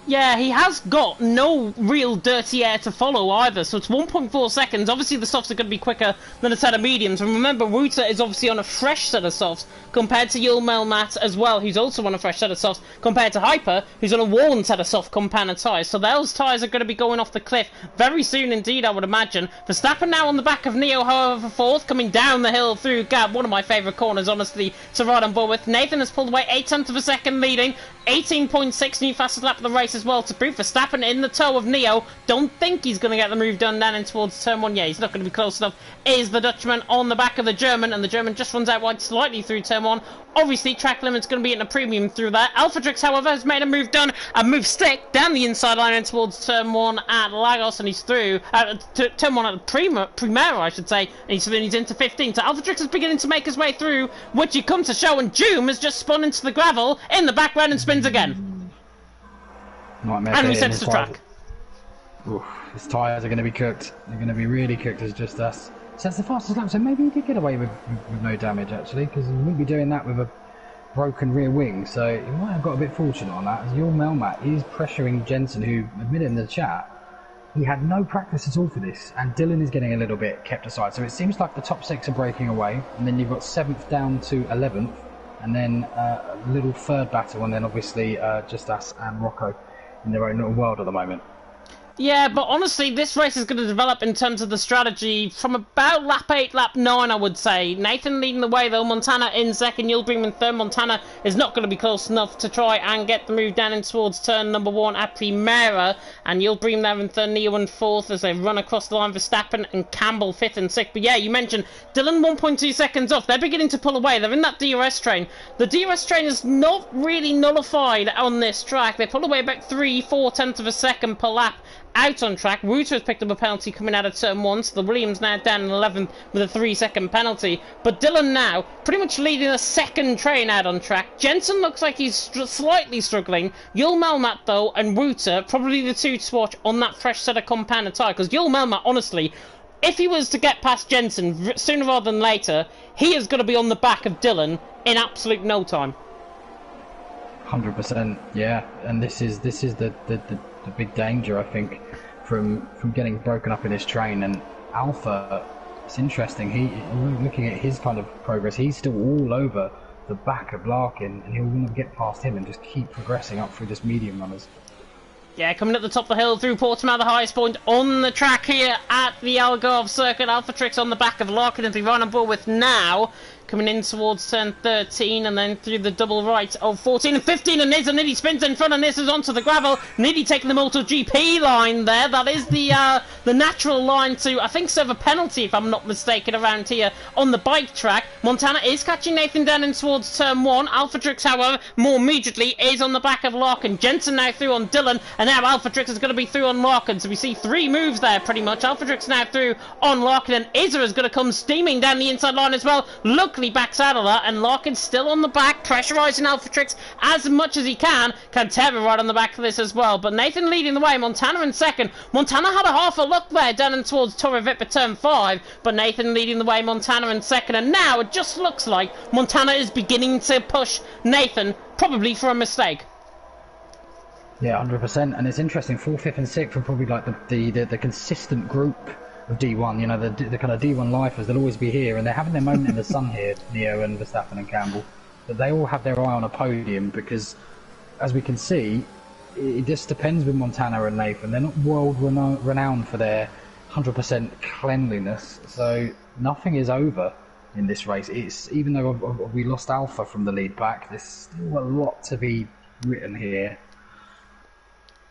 Yeah, he has got no real dirty air to follow either, so it's 1.4 seconds. Obviously, the softs are going to be quicker than a set of mediums. And remember, Ruta is obviously on a fresh set of softs compared to Yul Melmat as well, who's also on a fresh set of softs, compared to Hyper, who's on a worn set of soft compounded tyres. So those tyres are going to be going off the cliff very soon indeed, I would imagine. Verstappen now on the back of Neo, however, for fourth, coming down the hill through Gap, one of my favourite corners, honestly, to ride on board with. Nathan has pulled away 0.8 of a second leading, 18.6 new fastest lap of the race as well to prove. Verstappen in the toe of Neo. Don't think he's going to get the move done down in towards turn 1. Yeah, he's not going to be close enough. Is the Dutchman on the back of the German, and the German just runs out wide slightly through turn 1. Obviously, track limit's going to be in a premium through there. Alphadrix, however, has made a move done, a move stick down the inside line in towards turn 1 at Lagos, and he's through turn 1 at Primera, I should say, and he's into 15. So Alphadrix is beginning to make his way through, which he comes to show, and Joom has just spun into the gravel in the background and spins again.
Nightmare
and resets the track.
Oof. his tyres are going to be cooked. They're going to be really cooked as Just Us. So that's the fastest lap, so maybe he did get away with no damage, actually, because he wouldn't be doing that with a broken rear wing, so he might have got a bit fortunate on that, as Yul Melmat is pressuring Jensen, who admitted in the chat he had no practice at all for this, and Dylan is getting a little bit kept aside. So it seems like the top 6 are breaking away, and then you've got 7th down to 11th, and then a little third battle, and then obviously Just Us and Rocco in their own little world at the moment.
Yeah, but honestly, this race is going to develop in terms of the strategy from about lap 8, lap 9, I would say. Nathan leading the way, though. Montana in second, Yildirim in third. Montana is not going to be close enough to try and get the move down in towards turn number 1 at Primera. And Yildirim there in third, Neo in fourth as they run across the line. Verstappen and Campbell fifth and sixth. But yeah, you mentioned Dylan 1.2 seconds off. They're beginning to pull away. They're in that DRS train. The DRS train is not really nullified on this track. They pull away about 3-4 tenths of a second per lap. Out on track. Wouter has picked up a penalty coming out of turn 1, so the Williams now down in 11th with a 3-second penalty. But Dylan now pretty much leading a second train out on track. Jensen looks like he's slightly struggling. Yul Melmat, though, and Wouter, probably the two to watch on that fresh set of compound tyre, because Yul Melmat, honestly, if he was to get past Jensen sooner rather than later, he is going to be on the back of Dylan in absolute no time.
100%, yeah, and this is the big danger, I think, from getting broken up in his train. And Alpha, it's interesting, looking at his kind of progress, he's still all over the back of Larkin, and he'll want to get past him and just keep progressing up through this medium runners.
Yeah, coming up the top of the hill through Portimao, the highest point on the track here at the Algarve circuit. Alpha Trix on the back of Larkin as we run on board with now. Coming in towards turn 13 and then through the double right of 14 and 15, and Nizza nearly spins in front, and this is onto the gravel, nearly taking the MotoGP line there. That is the natural line to, I think, serve a penalty, if I'm not mistaken, around here on the bike track. Montana is catching Nathan down in towards turn 1. Alphatrix, however, more immediately is on the back of Larkin. Jensen now through on Dylan, and now Alphatrix is going to be through on Larkin. So we see 3 moves there, pretty much. Alphatrix now through on Larkin, and Izza is going to come steaming down the inside line as well. Luckily backs out of that, and Larkin's still on the back, pressurising Alphatrix as much as he can. Cantera right on the back of this as well. But Nathan leading the way, Montana in second. Montana had a half a look there down in towards Torre Vippa turn 5, but Nathan leading the way, Montana in second, and now it just looks like Montana is beginning to push Nathan, probably for a mistake.
Yeah, 100%, and it's interesting, 4th, 5th and 6th are probably like the consistent group of D1, you know, the kind of D1 lifers. They'll always be here, and they're having their moment in the sun here, Neo and Verstappen and Campbell, but they all have their eye on a podium, because as we can see, it just depends with Montana and Nathan. They're not world renowned for their 100% cleanliness, so nothing is over in this race. It's, even though we lost Alpha from the lead back, there's still a lot to be written here.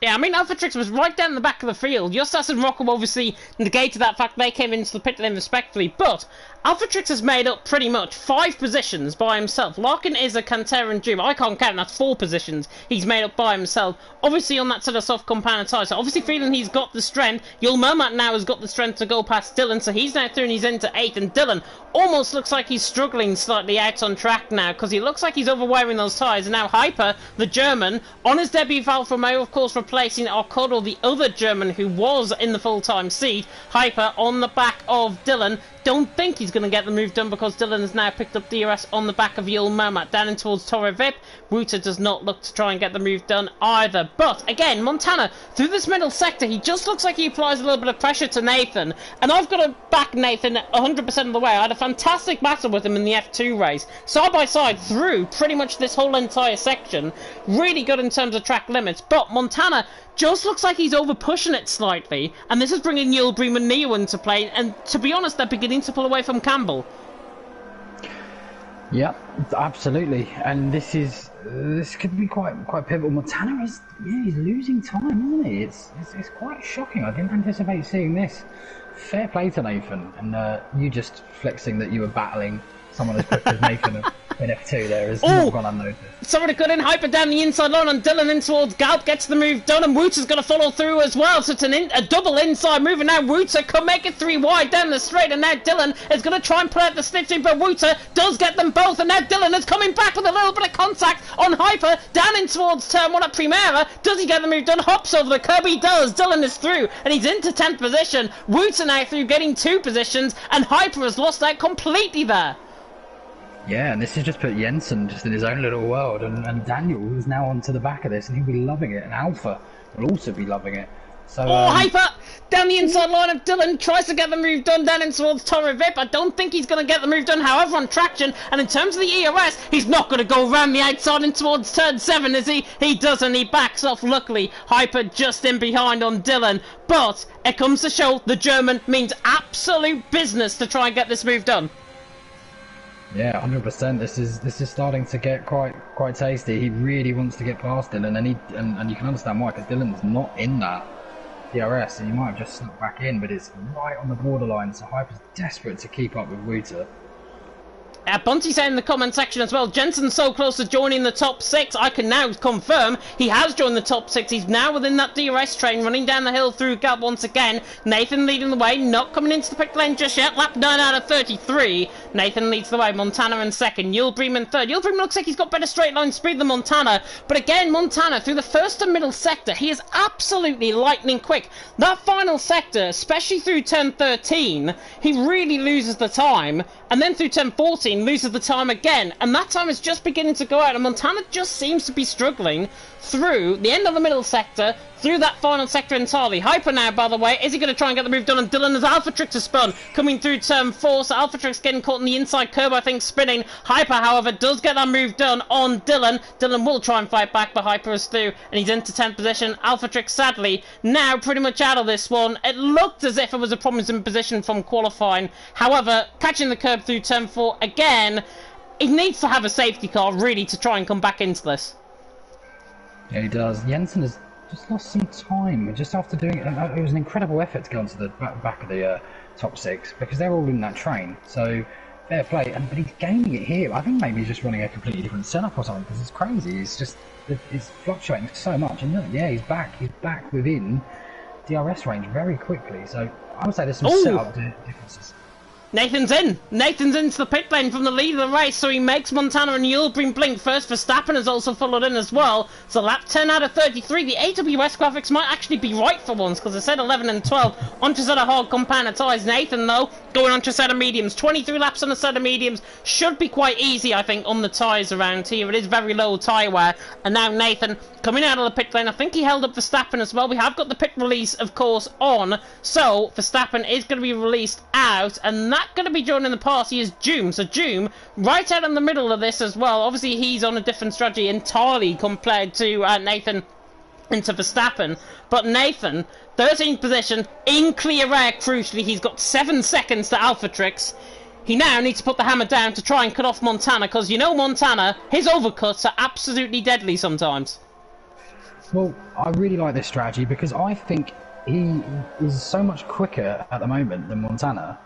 Yeah, I mean, Alphatrix was right down the back of the field. Justas and Rocco obviously negated that fact. They came into the pit lane respectfully, but Alphatrix has made up pretty much 5 positions by himself. Larkin is a Cantera and Jim. I can't count, that's 4 positions he's made up by himself. Obviously on that sort of soft compound tyre, so obviously feeling he's got the strength. Yul Melmat now has got the strength to go past Dylan, so he's now through and he's into 8th, and Dylan almost looks like he's struggling slightly out on track now, because he looks like he's overwearing those tyres. And now Hyper, the German, on his debut for Alfa Romeo, of course, replacing Arcodor, the other German who was in the full-time seat. Hyper on the back of Dylan. Don't think he's going to get the move done, because Dylan has now picked up DRS on the back of Yul Melmat down in towards Torre Vip. Wouter does not look to try and get the move done either. But again, Montana through this middle sector, he just looks like he applies a little bit of pressure to Nathan, and I've got to back Nathan 100% of the way. I had a fantastic battle with him in the F2 race, side by side through pretty much this whole entire section. Really good in terms of track limits, but Montana just looks like he's over pushing it slightly, and this is bringing Yildirim and Neo into play, and to be honest, they're beginning to pull away from Campbell.
Yeah, absolutely, and this could be quite pivotal. Montana is, yeah, he's losing time, isn't he? It's quite shocking. I didn't anticipate seeing this. Fair play to Nathan, and you just flexing that you were battling someone as quick as Nathan at in F2 there has
Oh!
not gone unnoticed.
Somebody got in, Hyper down the inside line on Dylan in towards Galp, gets the move done, and Wooter's going to follow through as well, so it's a double inside move, and now Wooter can make it 3 wide down the straight, and now Dylan is going to try and play out the stitching, but Wooter does get them both, and now Dylan is coming back with a little bit of contact on Hyper, down in towards turn 1 at Primera. Does he get the move done? Hops over the curb, he does. Dylan is through, and he's into 10th position. Wooter now through, getting 2 positions, and Hyper has lost out completely there.
Yeah, and this has just put Jensen just in his own little world, and Daniel is now onto the back of this, and he'll be loving it, and Alpha will also be loving it. So,
Hyper! Down the inside line of Dylan, tries to get the move done down in towards Torre Vip. I don't think he's going to get the move done, however, on traction, and in terms of the ERS, he's not going to go around the outside in towards turn 7, is he? He doesn't, he backs off, luckily. Hyper just in behind on Dylan, but it comes to show the German means absolute business to try and get this move done.
Yeah, 100%. This is starting to get quite tasty. He really wants to get past Dylan, and you can understand why, because Dylan's not in that DRS, and he might have just snuck back in, but it's right on the borderline. So Hyper's desperate to keep up with Wooter.
Bunty said in the comment section as well, Jensen's so close to joining the top 6. I can now confirm he has joined the top 6. He's now within that DRS train, running down the hill through Gap once again. Nathan leading the way, not coming into the pit lane just yet. Lap 9 out of 33. Nathan leads the way, Montana in second, Yulbream in third. Yulbream looks like he's got better straight line speed than Montana, but again, Montana through the first and middle sector, he is absolutely lightning quick. That final sector, especially through turn 13, he really loses the time, and then through turn 14, loses the time again, and that time is just beginning to go out, and Montana just seems to be struggling through the end of the middle sector, through that final sector entirely. Hyper now, by the way, is he going to try and get the move done? And Dylan as Alpha Trix has spun, coming through turn 4, so Alpha Trix getting caught in the inside curb, I think, spinning. Hyper, however, does get that move done on Dylan. Dylan will try and fight back, but Hyper is through, and he's into 10th position. Alpha Trix, sadly, now pretty much out of this one. It looked as if it was a promising position from qualifying. However, catching the curb through turn 4 again, he needs to have a safety car, really, to try and come back into this.
Yeah, he does. Jensen has just lost some time just after doing it. It was an incredible effort to get onto the back of the top 6, because they're all in that train. So fair play, but he's gaining it here. I think maybe he's just running a completely different setup or something, because it's crazy. It's fluctuating so much, and look, yeah, he's back within DRS range very quickly. So I would say there's some setup differences.
Nathan's in! Nathan's into the pit lane from the lead of the race, so he makes Montana and Yulbring blink first. Verstappen has also followed in as well. So lap 10 out of 33. The AWS graphics might actually be right for once, because it said 11 and 12 onto a set of hard compound tyres. Nathan, though, going onto a set of mediums. 23 laps on a set of mediums. Should be quite easy, I think, on the tyres around here. It is very low tyre wear. And now Nathan coming out of the pit lane. I think he held up Verstappen as well. We have got the pit release, of course, on. So Verstappen is going to be released out, and that's going to be joining the party is Joom. So Joom, right out in the middle of this as well. Obviously, he's on a different strategy entirely compared to Nathan into Verstappen. But Nathan, 13th position, in clear air, crucially. He's got 7 seconds to Alpha Trix. He now needs to put the hammer down to try and cut off Montana, because you know Montana, his overcuts are absolutely deadly sometimes.
Well, I really like this strategy, because I think he is so much quicker at the moment than Montana.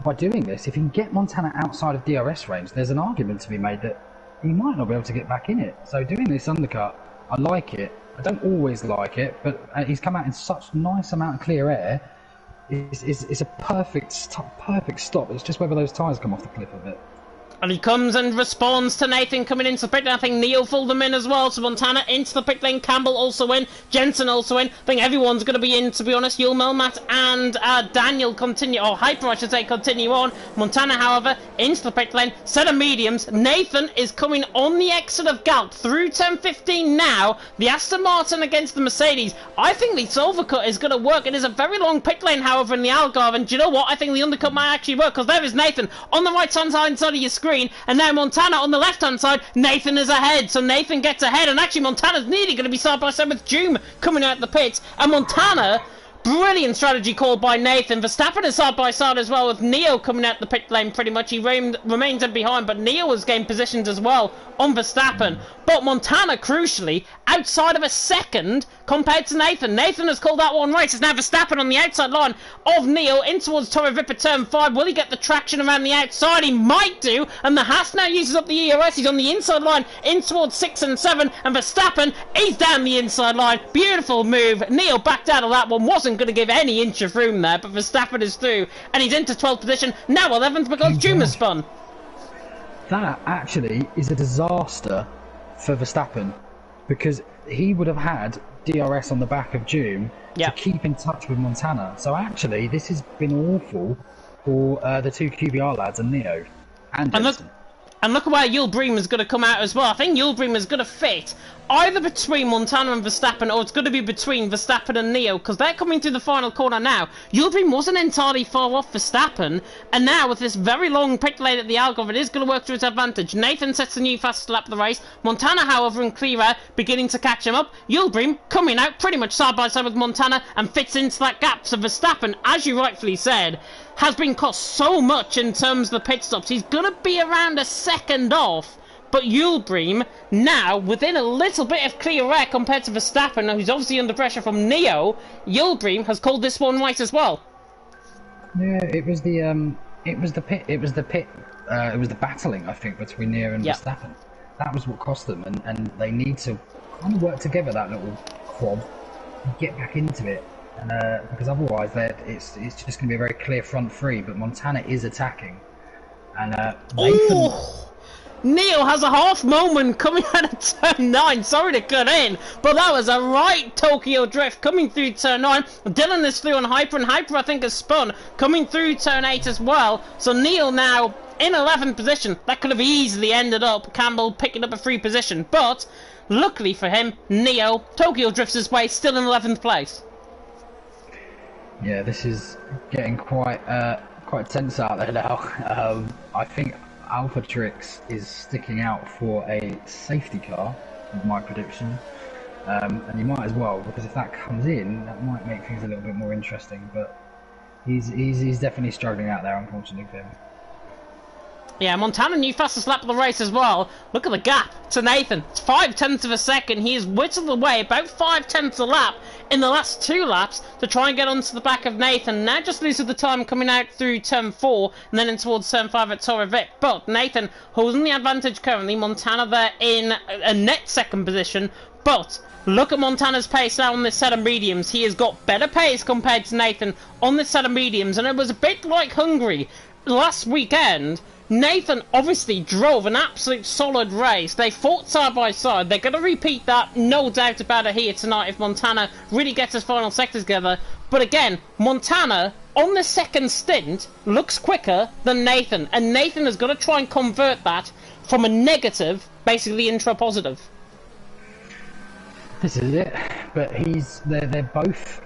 By doing this, if you can get Montana outside of DRS range, there's an argument to be made that he might not be able to get back in it. So doing this undercut, I like it. I don't always like it, but he's come out in such nice amount of clear air. It's a perfect stop. It's just whether those tyres come off the cliff a bit.
And he comes and responds to Nathan coming into the pit lane. I think Neil pulled them in as well. So Montana into the pit lane. Campbell also in. Jensen also in. I think everyone's going to be in, to be honest. Yul Melmat and Daniel continue, or Hyper, I should say, continue on. Montana, however, into the pit lane. Set of mediums. Nathan is coming on the exit of Galp through turn 15 now. The Aston Martin against the Mercedes. I think the overcut is going to work. It is a very long pit lane, however, in the Algarve. And do you know what? I think the undercut might actually work, because there is Nathan on the right-hand side of your screen. And now Montana on the left-hand side. Nathan is ahead, so Nathan gets ahead, and actually Montana's nearly going to be side-by-side with Joom coming out the pits. And Montana, brilliant strategy called by Nathan. Verstappen is side-by-side as well, with Neo coming out the pit lane pretty much. He remains in behind, but Neo has gained positions as well on Verstappen. But Montana, crucially, outside of a second compared to Nathan. Nathan has called that one race. It's now Verstappen on the outside line of Neil in towards Torre Vippa turn 5. Will he get the traction around the outside? He might do. And the Haas now uses up the ERS. He's on the inside line in towards 6 and 7. And Verstappen, he's down the inside line. Beautiful move. Neil backed out of that one. Wasn't going to give any inch of room there. But Verstappen is through. And he's into 12th position. Now 11th because Juma spun.
That actually is a disaster for Verstappen, because he would have had DRS on the back of Doom to keep in touch with Montana. So actually, this has been awful for the two QBR lads and Neo and Jensen.
And look at where Yul Briem is going to come out as well. I think Yul Briem is going to fit either between Montana and Verstappen, or it's going to be between Verstappen and Neo, because they're coming through the final corner now. Yul Briem wasn't entirely far off Verstappen, and now with this very long pit lane at the Algarve, it is going to work to his advantage. Nathan sets the new fastest lap of the race. Montana, however, in clear air, beginning to catch him up. Yul Briem coming out pretty much side by side with Montana and fits into that gap. So Verstappen, as you rightfully said, has been cost so much in terms of the pit stops. He's going to be around a second off. But Yul Briem, now, within a little bit of clear air compared to Verstappen, who's obviously under pressure from Neo, Yul Briem has called this one right as well.
Yeah, it was the battling, I think, between Neo and Verstappen. That was what cost them, and they need to kind of work together, that little quad, and get back into it. Because otherwise, it's just going to be a very clear front three. But Montana is attacking, and Nathan.
Neil has a half moment coming out of turn 9. Sorry to cut in, but that was a right Tokyo drift coming through turn 9. Dylan is through on Hyper, and Hyper, I think, has spun coming through turn 8 as well. So Neil now in 11th position. That could have easily ended up Campbell picking up a free position, but luckily for him, Neo Tokyo drifts his way still in 11th place.
Yeah, this is getting quite tense out there now. I think Alpha Trix is sticking out for a safety car, is my prediction. And you might as well, because if that comes in, that might make things a little bit more interesting. But he's definitely struggling out there, unfortunately for him.
Yeah, Montana, new fastest lap of the race as well. Look at the gap to Nathan. It's 0.5 of a second. He has whittled away about 0.5 a lap in the last 2 laps to try and get onto the back of Nathan. Now just loses the time coming out through turn 4 and then in towards turn 5 at Torre Vip. But Nathan holding the advantage currently. Montana there in a net second position. But look at Montana's pace now on this set of mediums. He has got better pace compared to Nathan on this set of mediums. And it was a bit like Hungary last weekend. Nathan obviously drove an absolute solid race. They fought side by side. They're going to repeat that, no doubt about it, here tonight if Montana really gets his final sector together. But again, Montana, on the second stint, looks quicker than Nathan. And Nathan is going to try and convert that from a negative, basically, into a positive.
This is it, but they're both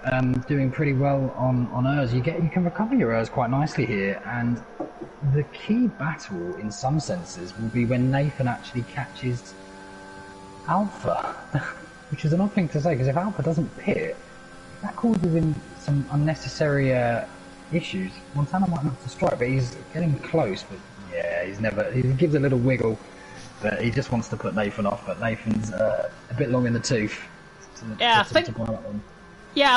doing pretty well on ERS. You can recover your ERS quite nicely here, and the key battle in some senses will be when Nathan actually catches Alpha, which is an odd thing to say, because if Alpha doesn't pit, that causes him some unnecessary issues. Montana might not have to strike, but he's getting close. But yeah, he gives a little wiggle. But he just wants to put Nathan off, but Nathan's a bit long in the tooth.
I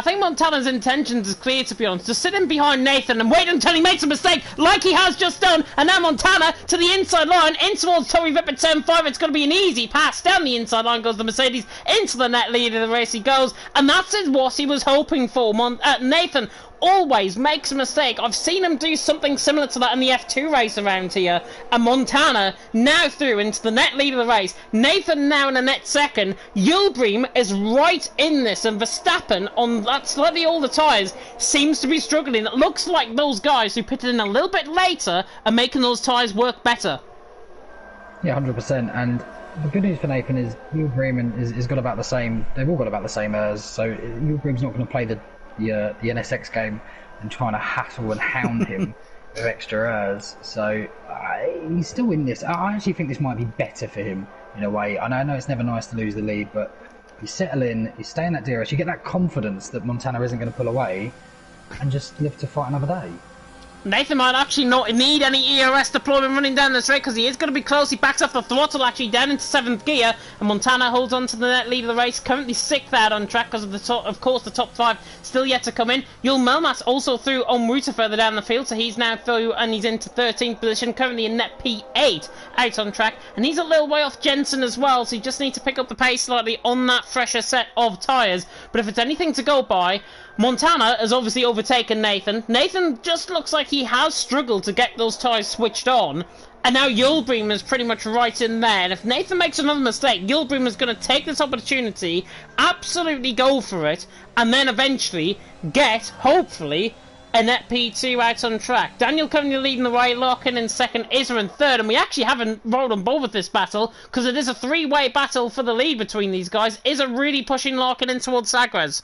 think Montana's intentions is clear, to be honest. To sit in behind Nathan and wait until he makes a mistake, like he has just done. And now Montana to the inside line, in towards Torre Vip at turn 5. It's going to be an easy pass. Down the inside line goes the Mercedes. Into the net lead of the race he goes. And that's what he was hoping for. Nathan always makes a mistake. I've seen him do something similar to that in the F2 race around here. And Montana now through into the net lead of the race. Nathan now in a net second. Yul Briem is right in this, and Verstappen on that slightly older tyres seems to be struggling. It looks like those guys who pitted in a little bit later are making those tyres work better.
Yeah, 100%. And the good news for Nathan is Yul Briem is got about the same. They've all got about the same ERS, so Yul Briem's not going to play the NSX game and trying to hassle and hound him with extra ERS. So he's still in this. I actually think this might be better for him in a way. I know it's never nice to lose the lead, but you settle in, you stay in that DRS, you get that confidence that Montana isn't going to pull away, and just live to fight another day.
Nathan might actually not need any ERS deployment running down this straight because he is going to be close. He backs off the throttle actually down into 7th gear, and Montana holds on to the net lead of the race. Currently 6th out on track because of the top 5 still yet to come in. Yul Melmas also through en route further down the field, so he's now through and he's into 13th position. Currently in net P8 out on track, and he's a little way off Jensen as well, so you just need to pick up the pace slightly on that fresher set of tyres. But if it's anything to go by, Montana has obviously overtaken Nathan. Nathan just looks like he has struggled to get those tyres switched on. And now Yulbream is pretty much right in there. And if Nathan makes another mistake, Yulbream is going to take this opportunity, absolutely go for it, and then eventually get, hopefully, a net P2 out on track. Daniel currently leading the way, Larkin in 2nd, Izza in 3rd, and we actually haven't rolled on board with this battle, because it is a 3-way battle for the lead between these guys. Izza really pushing Larkin in towards Sagres.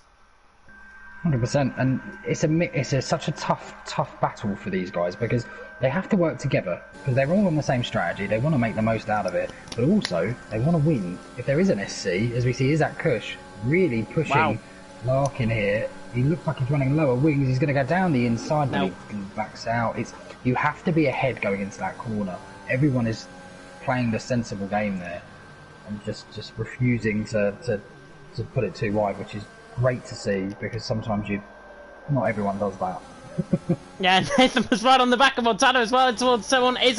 100%, and it's such a tough battle for these guys because they have to work together because they're all on the same strategy. They want to make the most out of it, but also they want to win. If there is an SC, as we see Isaac Kush really pushing Larkin here, he looks like he's running lower wings. He's going to go down the inside, but he backs out. You have to be ahead going into that corner. Everyone is playing the sensible game there and just refusing to put it too wide, which is great to see because sometimes not everyone does that.
Yeah, Nathan was right on the back of Montana as well towards someone is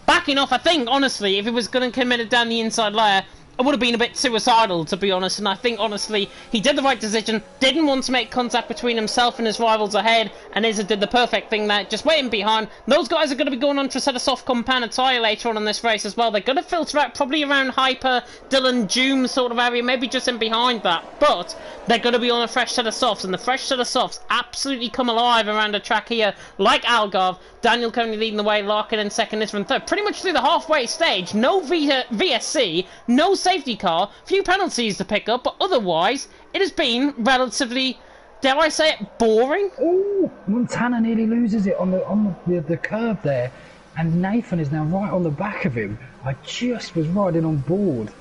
backing off. I think honestly if he was going to commit it down the inside layer, it would have been a bit suicidal, to be honest, and I think, honestly, he did the right decision, didn't want to make contact between himself and his rivals ahead, and Izza did the perfect thing there, just waiting behind. Those guys are going to be going on to a set of soft compound tyre later on in this race as well. They're going to filter out probably around Hyper, Dylan, Doom sort of area, maybe just in behind that, but they're going to be on a fresh set of softs, and the fresh set of softs absolutely come alive around the track here, like Algarve. Daniel currently leading the way, Larkin in 2nd, Izza in 3rd, pretty much through the halfway stage. No VSC, no safety car, few penalties to pick up, but otherwise it has been relatively, dare I say it, boring.
Oh, Montana nearly loses it on the curve there, and Nathan is now right on the back of him. I just was riding on board,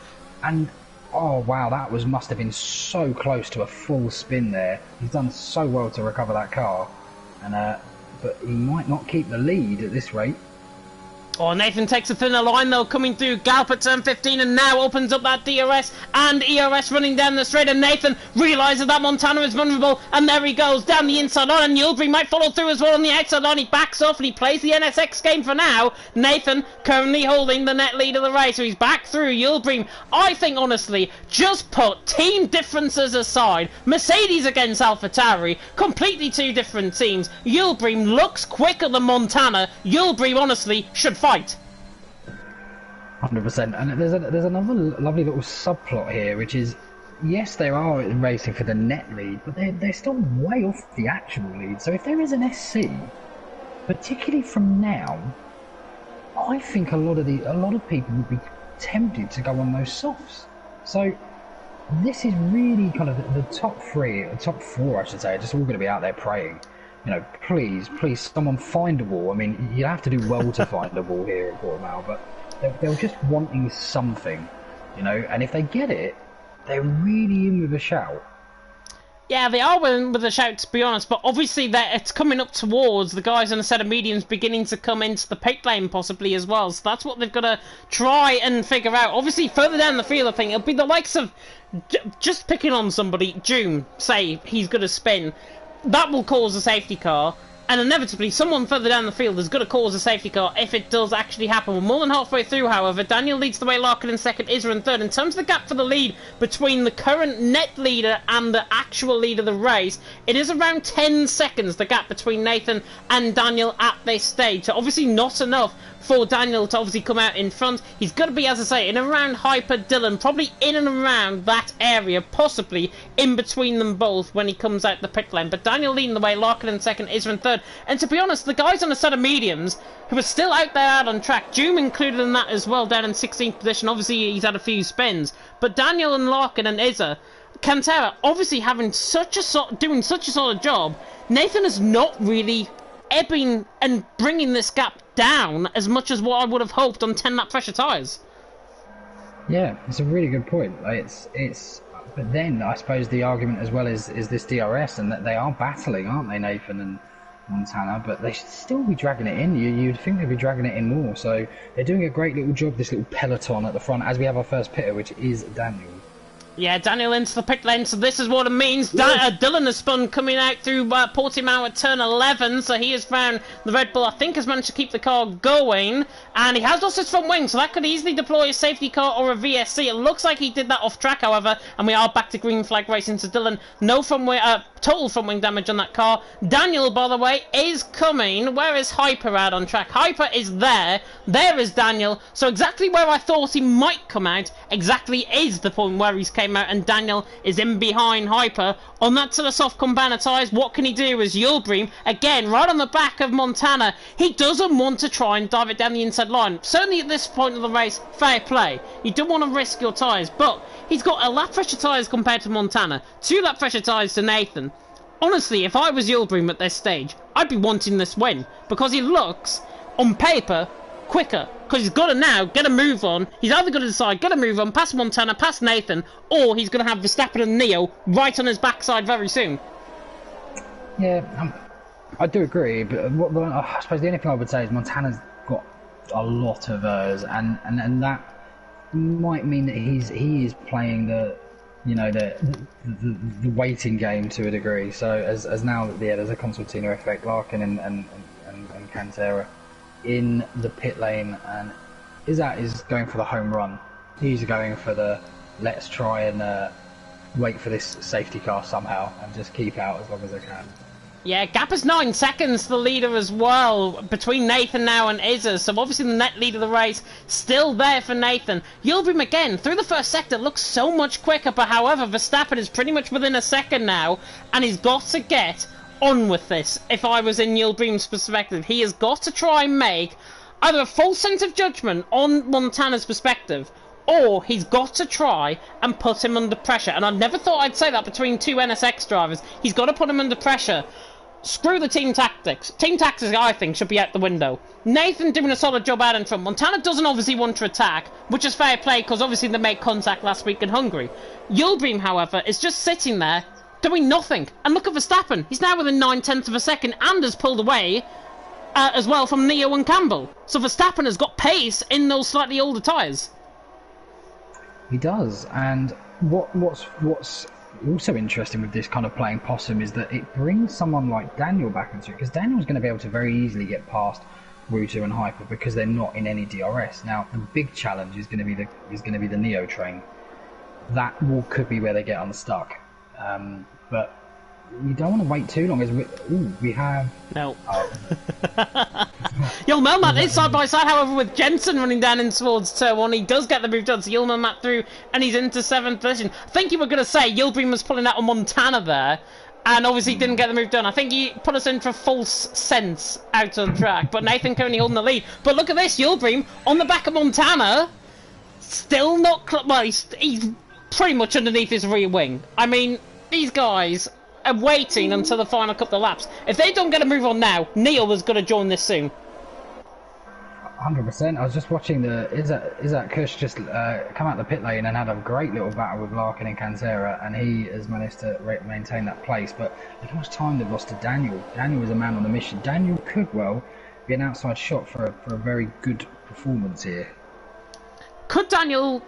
and oh wow, that must have been so close to a full spin there. He's done so well to recover that car, and but he might not keep the lead at this rate.
Oh, Nathan takes a thinner line though, coming through Galp at turn 15 and now opens up that DRS and ERS running down the straight, and Nathan realises that Montana is vulnerable, and there he goes down the inside line, and Yulbury might follow through as well on the outside line. He backs off and he plays the NSX game for now. Nathan currently holding the net lead of the race, so he's back through Yulbury. I think honestly, just put team differences aside, Mercedes against AlphaTauri, completely two different teams. Yulbury looks quicker than Montana. Yulbury honestly should fight.
100%, and there's another lovely little subplot here, which is, yes, they are racing for the net lead, but they're still way off the actual lead. So if there is an SC, particularly from now, I think a lot of people would be tempted to go on those softs. So this is really kind of the top four, I should say, are just all going to be out there praying. You know, please, someone find a wall. I mean, you have to do well to find a wall here at Portugal, but they're just wanting something, you know, and if they get it, they're really in with a shout.
Yeah, they are in with a shout, to be honest, but obviously it's coming up towards the guys on a set of mediums beginning to come into the pit lane possibly as well, so that's what they've got to try and figure out. Obviously, further down the field, I think it'll be the likes of just picking on somebody, Doom, say he's going to spin. That will cause a safety car, and inevitably someone further down the field is going to cause a safety car if it does actually happen. We're more than halfway through, however. Daniel leads the way, Larkin in 2nd, Izra in 3rd. In terms of the gap for the lead between the current net leader and the actual lead of the race, it is around 10 seconds, the gap between Nathan and Daniel at this stage. So obviously not enough for Daniel to obviously come out in front. He's going to be, as I say, in and around Hyper Dylan, probably in and around that area, possibly in between them both when he comes out the pit lane. But Daniel leading the way, Larkin in 2nd, Izra in 3rd. And to be honest, the guys on a set of mediums who are still out there out on track, Doom included in that as well, down in 16th position. Obviously, he's had a few spins. But Daniel and Larkin and Izza, Cantera, obviously doing such a solid job. Nathan is not really ebbing and bringing this gap down as much as what I would have hoped on 10 lap pressure tyres.
Yeah, it's a really good point. But then I suppose the argument as well is this DRS, and that they are battling, aren't they, Nathan and Montana, but they should still be dragging it in. You'd think they'd be dragging it in more. So they're doing a great little job, this little peloton at the front, as we have our first pitter, which is Daniel.
Yeah, Daniel into the pit lane, so this is what it means. Dylan has spun coming out through Portimao at turn 11, so he has found the Red Bull, I think, has managed to keep the car going, and he has lost his front wing, so that could easily deploy a safety car or a VSC. It looks like he did that off track, however, and we are back to green flag racing, so Dylan, no front wing, total front wing damage on that car. Daniel, by the way, is coming. Where is Hyper out on track? Hyper is there. There is Daniel, so exactly where I thought he might come out, exactly is the point where he's came out, and Daniel is in behind Hyper on that sort of soft Cumbana tyres. What can he do as Yulbream, again, right on the back of Montana? He doesn't want to try and dive it down the inside line. Certainly at this point of the race, fair play. You don't want to risk your tyres, but he's got a lap fresher tyres compared to Montana, 2 lap fresher tyres to Nathan. Honestly, if I was Yulbream at this stage, I'd be wanting this win, because he looks, on paper, quicker, because he's got to now get a move on. He's either going to decide, get a move on, past Montana, past Nathan, or he's going to have Verstappen and Neo right on his backside very soon.
Yeah, I do agree, but I suppose the only thing I would say is Montana's got a lot of errors, and that might mean that he is playing the waiting game to a degree. So as now that there's a concertina effect, Larkin and Cantera in the pit lane, and Izzat is going for the home run. He's going for the let's try and wait for this safety car somehow and just keep out as long as I can.
Yeah, gap is 9 seconds to the leader as well, between Nathan now and Izza, so obviously the net lead of the race still there for Nathan. Yulbream again, through the first sector, looks so much quicker, but however, Verstappen is pretty much within a second now, and he's got to get on with this. If I was in Yulbream's perspective, he has got to try and make either a full sense of judgment on Montana's perspective, or he's got to try and put him under pressure. And I never thought I'd say that between 2 NSX drivers. He's got to put him under pressure. Screw the team tactics. Team tactics, I think, should be out the window. Nathan doing a solid job out in front. Montana doesn't obviously want to attack, which is fair play, because obviously they made contact last week in Hungary. Yulbream, however, is just sitting there doing nothing. And look at Verstappen. He's now within 9/10 of a second and has pulled away as well from Neo and Campbell. So Verstappen has got pace in those slightly older tyres.
He does, and what's also interesting with this kind of playing possum is that it brings someone like Daniel back into it, because Daniel's going to be able to very easily get past Ruta and Hyper because they're not in any DRS. Now the big challenge is going to be the Neo train. That could be where they get unstuck. But you don't want to wait too long. As we have
no. Yul Melmat is side by side, however, with Jensen running down in towards turn 1. He does get the move done, so Yul Melmat through, and he's into 7th position. I think you were going to say Yulbream was pulling out on Montana there, and obviously didn't get the move done. I think he put us in for false sense out on track, but Nathan currently holding the lead. But look at this, Yulbream on the back of Montana, still not well. He's pretty much underneath his rear wing. I mean, these guys are waiting until the final couple of laps. If they don't get a move on now, Neil is going to join this soon.
100%. I was just watching Izzat Kush just come out the pit lane and had a great little battle with Larkin and Cantera, and he has managed to maintain that place. But look how much time they've lost to Daniel. Daniel is a man on the mission. Daniel could well be an outside shot for a very good performance here.
Could Daniel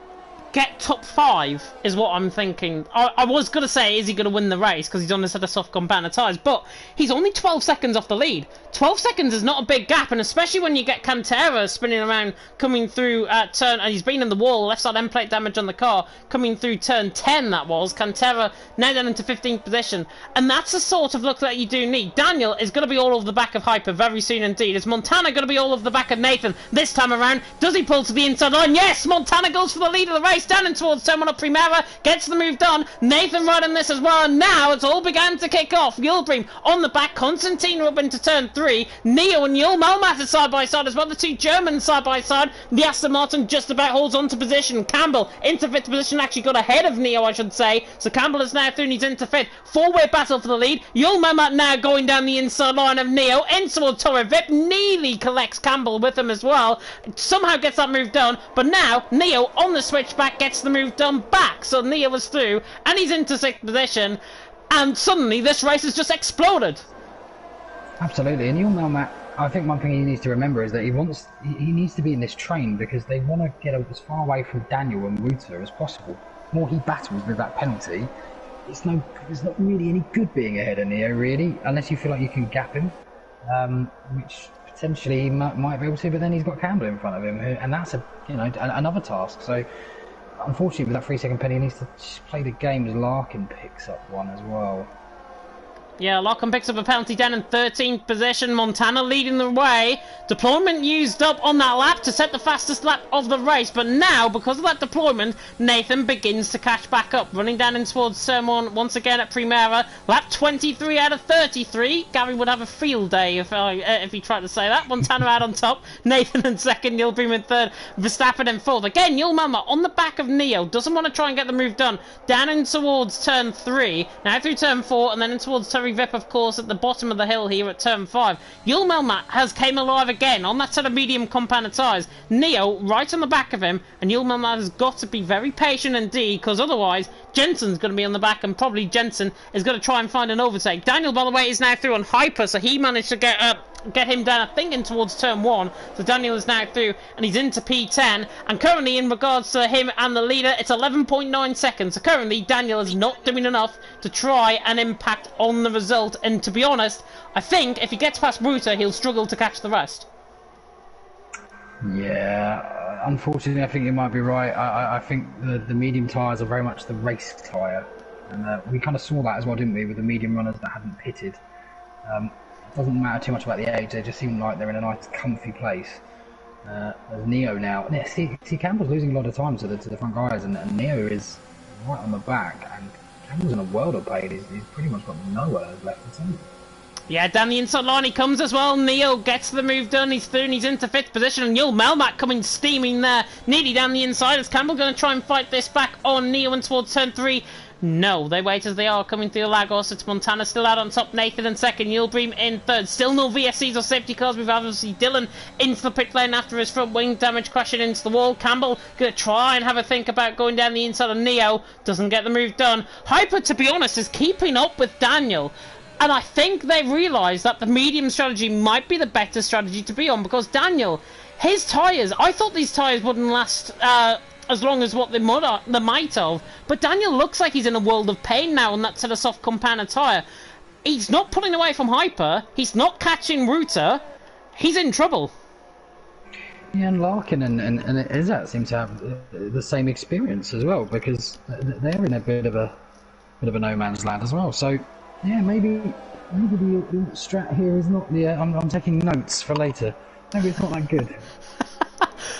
get top 5 is what I'm thinking. I was going to say, is he going to win the race because he's on a set of soft Cumbana tyres, but he's only 12 seconds off the lead. 12 seconds is not a big gap, and especially when you get Cantera spinning around, coming through turn, and he's been in the wall, left side end plate damage on the car, coming through turn 10 that was. Cantera now down into 15th position, and that's the sort of look that you do need. Daniel is going to be all over the back of Hyper very soon indeed. Is Montana going to be all over the back of Nathan this time around? Does he pull to the inside line? Yes! Montana goes for the lead of the race, down and towards turn 1 of Primera, gets the move done. Nathan right in this as well, and now it's all began to kick off. Yulbream on the back, Constantino up into turn 3. Neo and Yul Melmat are side by side as well, the two Germans side by side. The Aston Martin just about holds on to position. Campbell into 5th position, actually got ahead of Neo, I should say. So Campbell is now through and he's into 5th. Four-way battle for the lead. Yul Melmat now going down the inside line of Neo. Into Torre Vip, nearly collects Campbell with him as well. Somehow gets that move done, but now Neo on the switchback gets the move done back. So Neo was through and he's into 6th position. And suddenly this race has just exploded.
Absolutely, and Neil Matt, I think one thing he needs to remember is that he needs to be in this train because they want to get as far away from Daniel and Ruta as possible. The more he battles with that penalty, it's not really any good being ahead of Neo, really, unless you feel like you can gap him, which potentially he might be able to. But then he's got Campbell in front of him, and that's another task. So unfortunately, with that 3-second penalty, he needs to play the game as Larkin picks up one as well.
Yeah, Larkin picks up a penalty down in 13th position. Montana leading the way. Deployment used up on that lap to set the fastest lap of the race. But now, because of that deployment, Nathan begins to catch back up. Running down in towards turn 1 once again at Primera. Lap 23 out of 33. Gary would have a field day if he tried to say that. Montana out on top. Nathan in second. Yildirim in third. Verstappen in fourth. Again, Yulmama on the back of Neo. Doesn't want to try and get the move done. Down in towards turn 3. Now through turn 4 and then in towards turn Vip, of course, at the bottom of the hill here at turn 5. Yul Melmat has came alive again on that set of medium compound tyres. Neo right on the back of him, and Yul Melmat has got to be very patient indeed, because otherwise Jensen's going to be on the back, and probably Jensen is going to try and find an overtake. Daniel, by the way, is now through on Hyper, so he managed to get him down, I think, in towards turn 1. So Daniel is now through, and he's into P10. And currently, in regards to him and the leader, it's 11.9 seconds. So currently, Daniel is not doing enough to try and impact on the result. And to be honest, I think if he gets past Ruta, he'll struggle to catch the rest.
Yeah, unfortunately, I think you might be right. I think the medium tyres are very much the race tyre. And we kind of saw that as well, didn't we, with the medium runners that hadn't pitted. Doesn't matter too much about the age, they just seem like they're in a nice comfy place. As Neo now, see Campbell's losing a lot of time to the front guys, and Neo is right on the back, and Campbell's in a world of pain. He's pretty much got nowhere left to take.
Yeah, down the inside line he comes as well. Neo gets the move done. He's through and he's into 5th position. And Yul Melmat coming steaming there. Nearly down the inside. Is Campbell going to try and fight this back on Neo and towards turn 3? No, they wait as they are coming through Lagos. It's Montana still out on top. Nathan in second. Yildirim in third. Still no VSCs or safety cars. We've obviously Dylan into the pit lane after his front wing damage crashing into the wall. Campbell going to try and have a think about going down the inside of Neo. Doesn't get the move done. Hyper, to be honest, is keeping up with Daniel. And I think they realise that the medium strategy might be the better strategy to be on, because Daniel, his tyres, I thought these tyres wouldn't last as long as what they might have, but Daniel looks like he's in a world of pain now on that set of soft compound tyre. He's not pulling away from Hyper, he's not catching Ruta, he's in trouble.
Yeah, and Larkin and Izzat seem to have the same experience as well, because they're in a bit of a no man's land as well. So yeah, maybe the strat here is not the. I'm taking notes for later. Maybe it's not that good.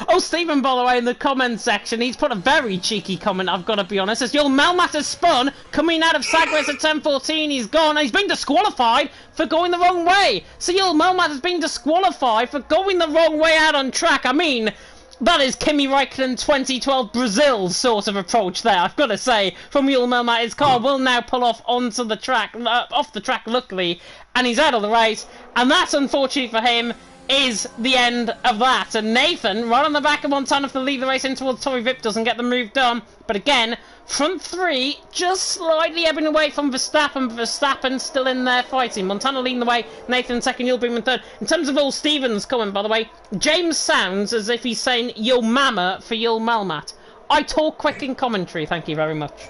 Oh, Stephen, by the way, in the comment section, he's put a very cheeky comment, I've got to be honest. As Yul Melmat has spun, coming out of Sagres at 10:14, he's gone. He's been disqualified for going the wrong way. So Yul Melmat has been disqualified for going the wrong way out on track. I mean, that is Kimi Räikkönen 2012 Brazil sort of approach there, I've got to say, from Yul Melmat. His car will now pull off onto the track, off the track luckily, and he's out of the race, and that's unfortunate for him. Is the end of that. And Nathan, right on the back of Montana for the lead of the race in towards Tori Vip, doesn't get the move done. But again, front 3 just slightly ebbing away from Verstappen. Verstappen still in there fighting. Montana leading the way, Nathan second, Yildirim in third. In terms of all Stevens coming, by the way, James sounds as if he's saying Yo Mama for Yul Melmat. I talk quick in commentary, thank you very much.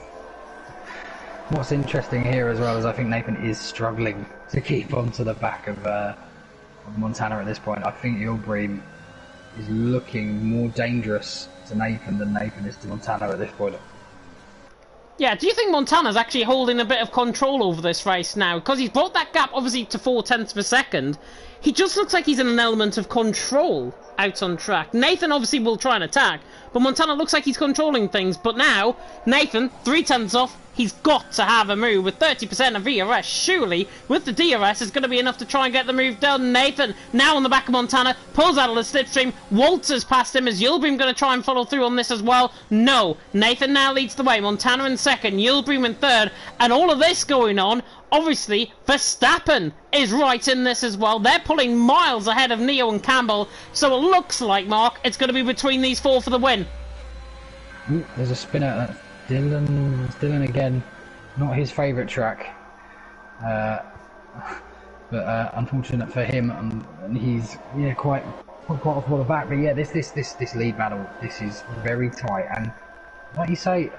What's interesting here as well is I think Nathan is struggling to keep on to the back of Montana at this point. I think Yildirim is looking more dangerous to Nathan than Nathan is to Montana at this point.
Yeah, do you think Montana's actually holding a bit of control over this race now? Because he's brought that gap, obviously, to 0.4 of a second. He just looks like he's in an element of control out on track. Nathan obviously will try and attack, but Montana looks like he's controlling things. But now, Nathan, 0.3 off, he's got to have a move with 30% of VRS. Surely, with the DRS, it's going to be enough to try and get the move done. Nathan, now on the back of Montana, pulls out of the slipstream. Walters past him. Is Yildirim going to try and follow through on this as well? No. Nathan now leads the way. Montana in second, Yildirim in third. And all of this going on, obviously, Verstappen is right in this as well. They're pulling miles ahead of Neo and Campbell. So it looks like, Mark, it's going to be between these 4 for the win.
Ooh, there's a spin out there. Dylan again, not his favourite track. but unfortunate for him, and he's quite off the back. But yeah, this lead battle, this is very tight, and like you say,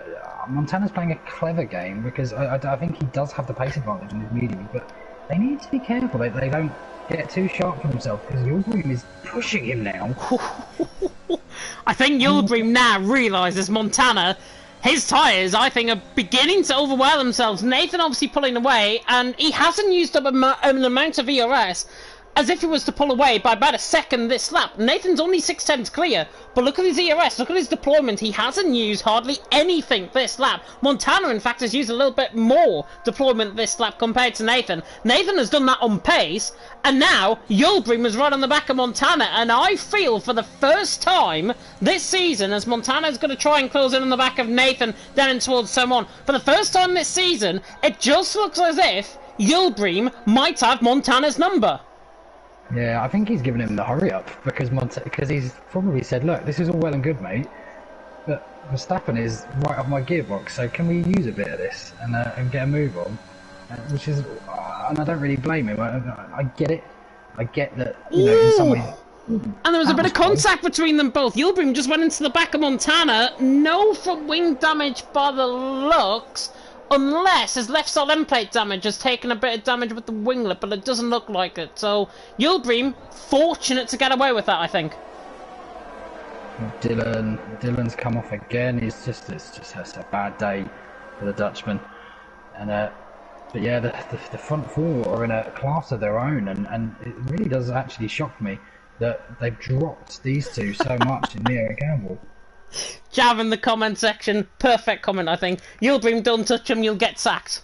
Montana's playing a clever game because I think he does have the pace advantage in his medium, but they need to be careful they don't get too sharp for themselves because Yulbrim is pushing him now.
I think Yulbrim now realises Montana, his tyres, I think, are beginning to overwhelm themselves. Nathan obviously pulling away, and he hasn't used up an amount of ERS as if he was to pull away by about a second this lap. Nathan's only 6/10 clear, but look at his ERS, look at his deployment. He hasn't used hardly anything this lap. Montana, in fact, has used a little bit more deployment this lap compared to Nathan. Nathan has done that on pace, and now Yulbrim is right on the back of Montana, and I feel for the first time this season, as Montana's going to try and close in on the back of Nathan down in towards Somon, for the first time this season, it just looks as if Yulbrim might have Montana's number.
Yeah, I think he's given him the hurry up because he's probably said, look, this is all well and good, mate, but Verstappen is right up my gearbox, so can we use a bit of this and get a move on? Which is, and I don't really blame him. I get it. I get that, you know, in some ways.
And there was a bit of contact between them both. Yulbrim just went into the back of Montana. No front wing damage by the looks. Unless his left side end plate damage has taken a bit of damage with the winglet, but it doesn't look like it. So Yulbrim, fortunate to get away with that, I think.
Dylan's come off again. It's just a bad day for the Dutchman. And but yeah, the front four are in a class of their own, and it really does actually shock me that they've dropped these two so much in Neo and Campbell.
Jav in the comment section, perfect comment, I think. Yulbrim, don't touch him, you'll get sacked.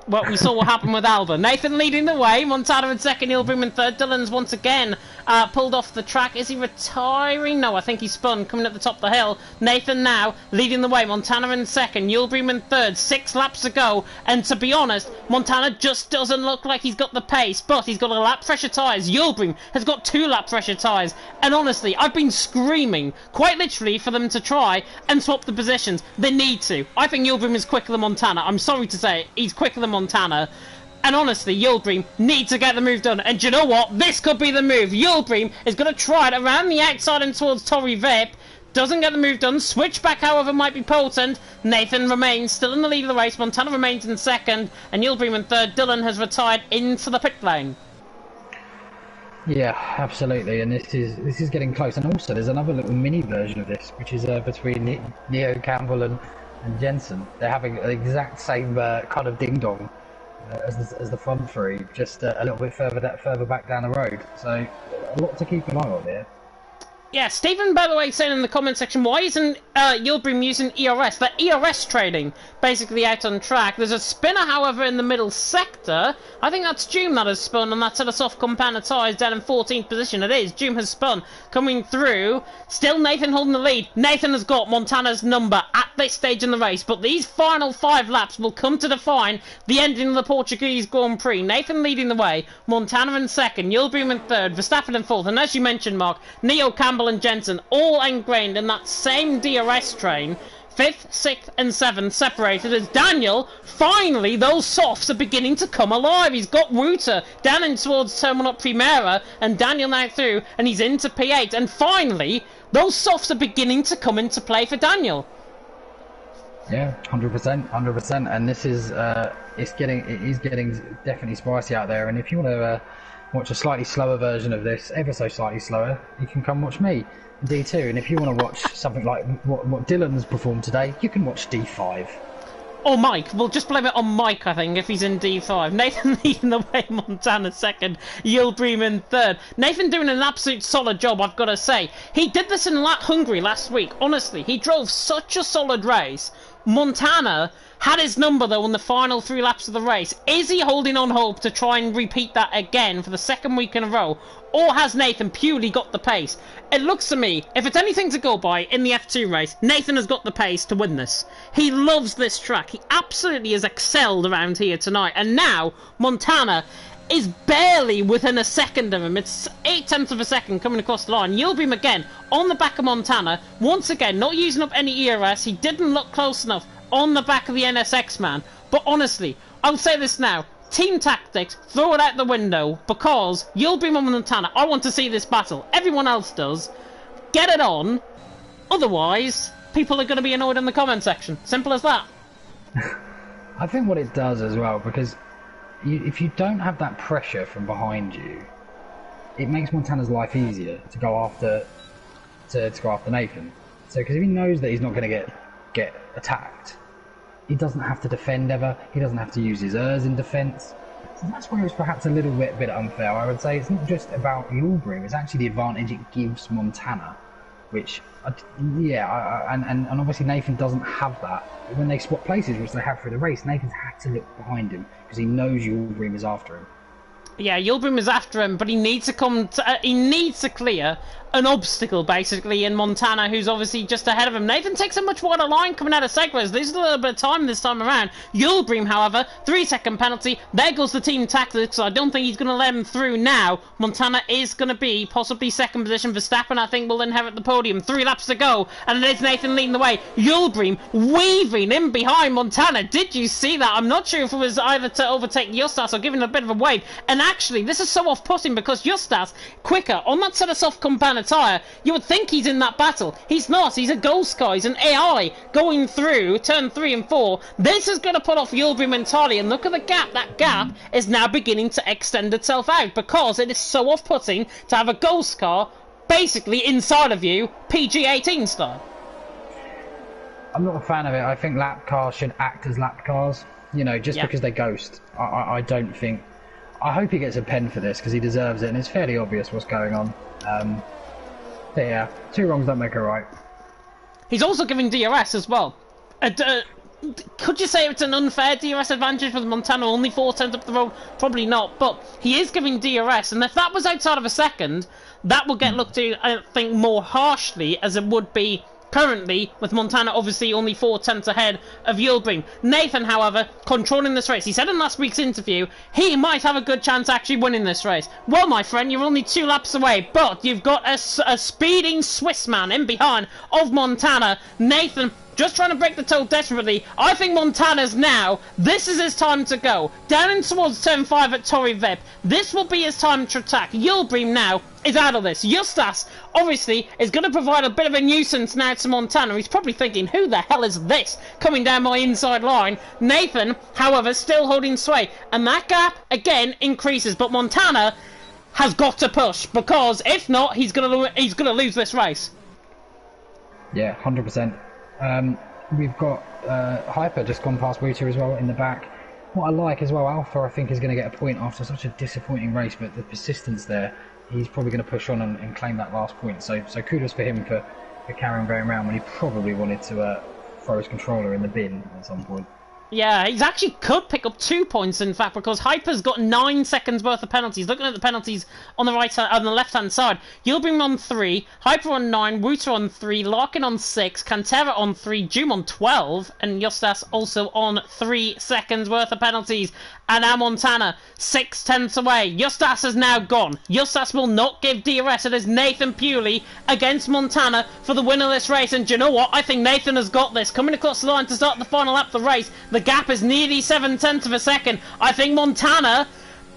Well, we saw what happened with Alba. Nathan leading the way, Montana in second, Yulbrim in third. Dylan's once again pulled off the track. Is he retiring? No, I think he spun, coming up the top of the hill. Nathan now leading the way, Montana in second, Yulbrim in third. 6 laps to go, and to be honest, Montana just doesn't look like he's got the pace, but he's got a lap fresher tyres. Yulbrim has got 2 lap fresher tyres, and honestly, I've been screaming, quite literally, for them to try and swap the positions. They need to. I think Yulbrim is quicker than Montana. I'm sorry to say it, he's quicker than Montana. And honestly, Yulbrim needs to get the move done. And do you know what? This could be the move. Yulbrim is going to try it around the outside and towards Torrey Vip. Doesn't get the move done. Switchback, however, might be potent. Nathan remains still in the lead of the race. Montana remains in second. And Yulbrim in third. Dylan has retired into the pit lane.
Yeah, absolutely. And this is getting close. And also, there's another little mini version of this, which is between Neo Campbell and Jensen. They're having the exact same kind of ding-dong as the front three, just a little bit further back down the road. So a lot to keep an eye on here.
Yeah, Stephen, by the way, saying in the comment section, why isn't Yulbrim using ERS? They're ERS trading, basically out on track. There's a spinner, however, in the middle sector. I think that's Doom that has spun, and that's at a soft compound of tyres down in 14th position. It is. Doom has spun, coming through. Still Nathan holding the lead. Nathan has got Montana's number at this stage in the race, but these final 5 laps will come to define the ending of the Portuguese Grand Prix. Nathan leading the way, Montana in second, Yulbrim in third, Verstappen in fourth, and as you mentioned, Mark, Neo Campbell and Jensen all ingrained in that same DRS train. 5th, 6th and 7th separated as Daniel, finally those softs are beginning to come alive. He's got Rooter down in towards Terminal Primera, and Daniel now through, and he's into P8, and finally those softs are beginning to come into play for Daniel.
Yeah, 100%, and this is it is getting definitely spicy out there. And if you want to watch a slightly slower version of this, ever so slightly slower, you can come watch me in D2. And if you want to watch something like what Dylan's performed today, you can watch D5.
Or Mike. We'll just blame it on Mike, I think, if he's in D5. Nathan leading the way, Montana second, Yulbrim in third. Nathan doing an absolute solid job, I've got to say. He did this in Hungary last week. Honestly, he drove such a solid race. Montana had his number, though, on the final 3 laps of the race. Is he holding on hope to try and repeat that again for the 2nd week in a row? Or has Nathan purely got the pace? It looks to me, if it's anything to go by in the F2 race, Nathan has got the pace to win this. He loves this track. He absolutely has excelled around here tonight. And now, Montana is barely within a second of him. It's 0.8 of a second coming across the line. Yulbrim again on the back of Montana. Once again, not using up any ERS. He didn't look close enough on the back of the NSX man. But honestly, I'll say this now. team tactics, throw it out the window, because you'll be Montana. I want to see this battle. Everyone else does. Get it on. Otherwise, people are going to be annoyed in the comment section. Simple as that.
I think what it does as well, because if you don't have that pressure from behind you, it makes Montana's life easier to go after Nathan. So, because if he knows that he's not going to get attacked, he doesn't have to defend ever. He doesn't have to use his Urs in defence. So that's where it's perhaps a little bit unfair. I would say it's not just about Yulbrim, it's actually the advantage it gives Montana, which, and obviously Nathan doesn't have that. When they swap places, which they have through the race, Nathan's had to look behind him because he knows Yulbrim is after him.
Yeah, Yulbrim is after him, but he needs to he needs to clear an obstacle, basically, in Montana, who's obviously just ahead of him. Nathan takes a much wider line coming out of Segways. There's a little bit of time this time around. Yulbrim, however, 3-second penalty. There goes the team tactics, so I don't think he's going to let him through now. Montana is going to be possibly second position. Verstappen, I think, will inherit the podium. 3 laps to go, and it is Nathan leading the way. Yulbrim weaving in behind Montana. Did you see that? I'm not sure if it was either to overtake Justas or giving a bit of a wave. And actually, this is so off-putting because Justas, quicker, on that set of soft compound tyre, you would think he's in that battle. He's not. He's a ghost car. He's an AI going through turn 3 and 4. This is going to put off Yulbrim entirely, and look at the gap. That gap is now beginning to extend itself out because it is so off-putting to have a ghost car basically inside of you, PG-18 style.
I'm not a fan of it. I think lap cars should act as lap cars, just because they ghost. I don't think... I hope he gets a pen for this because he deserves it, and it's fairly obvious what's going on. But yeah, 2 wrongs don't make a right.
He's also giving DRS as well. Could you say it's an unfair DRS advantage with Montana only 4 tenths up the road? Probably not, but he is giving DRS, and if that was outside of a second, that will get looked at, I think, more harshly as it would be currently, with Montana obviously only 4 tenths ahead of Yulbrim. Nathan, however, controlling this race. He said in last week's interview he might have a good chance actually winning this race. Well, my friend, you're only 2 laps away, but you've got a speeding Swiss man in behind of Montana. Nathan just trying to break the toe desperately. I think Montana's now, this is his time to go. Down in towards turn 5 at Torrey Vip. This will be his time to attack. Yulbrim now is out of this. Justas, obviously, is going to provide a bit of a nuisance now to Montana. He's probably thinking, who the hell is this coming down my inside line? Nathan, however, still holding sway. And that gap, again, increases. But Montana has got to push, because if not, he's going to lose this race.
Yeah, 100%. We've got Hyper just gone past Wouter as well in the back. What I like as well, Alpha I think is going to get a point after such a disappointing race, but the persistence there, he's probably going to push on and claim that last point. So kudos for him for carrying going around when he probably wanted to throw his controller in the bin at some point.
Yeah, he's actually could pick up 2 points, in fact, because Hyper's got 9 seconds worth of penalties. Looking at the penalties on the on the left-hand side, Yulbrim on 3, Hyper on 9, Wouter on 3, Larkin on 6, Cantera on 3, Doom on 12, and Justas also on 3 seconds worth of penalties. And now Montana, 6 tenths away. Justas is now gone. Justas will not give DRS. It is Nathan purely against Montana for the win of this race. And do you know what? I think Nathan has got this. Coming across the line to start the final lap of the race, the gap is nearly 7 tenths of a second. I think Montana,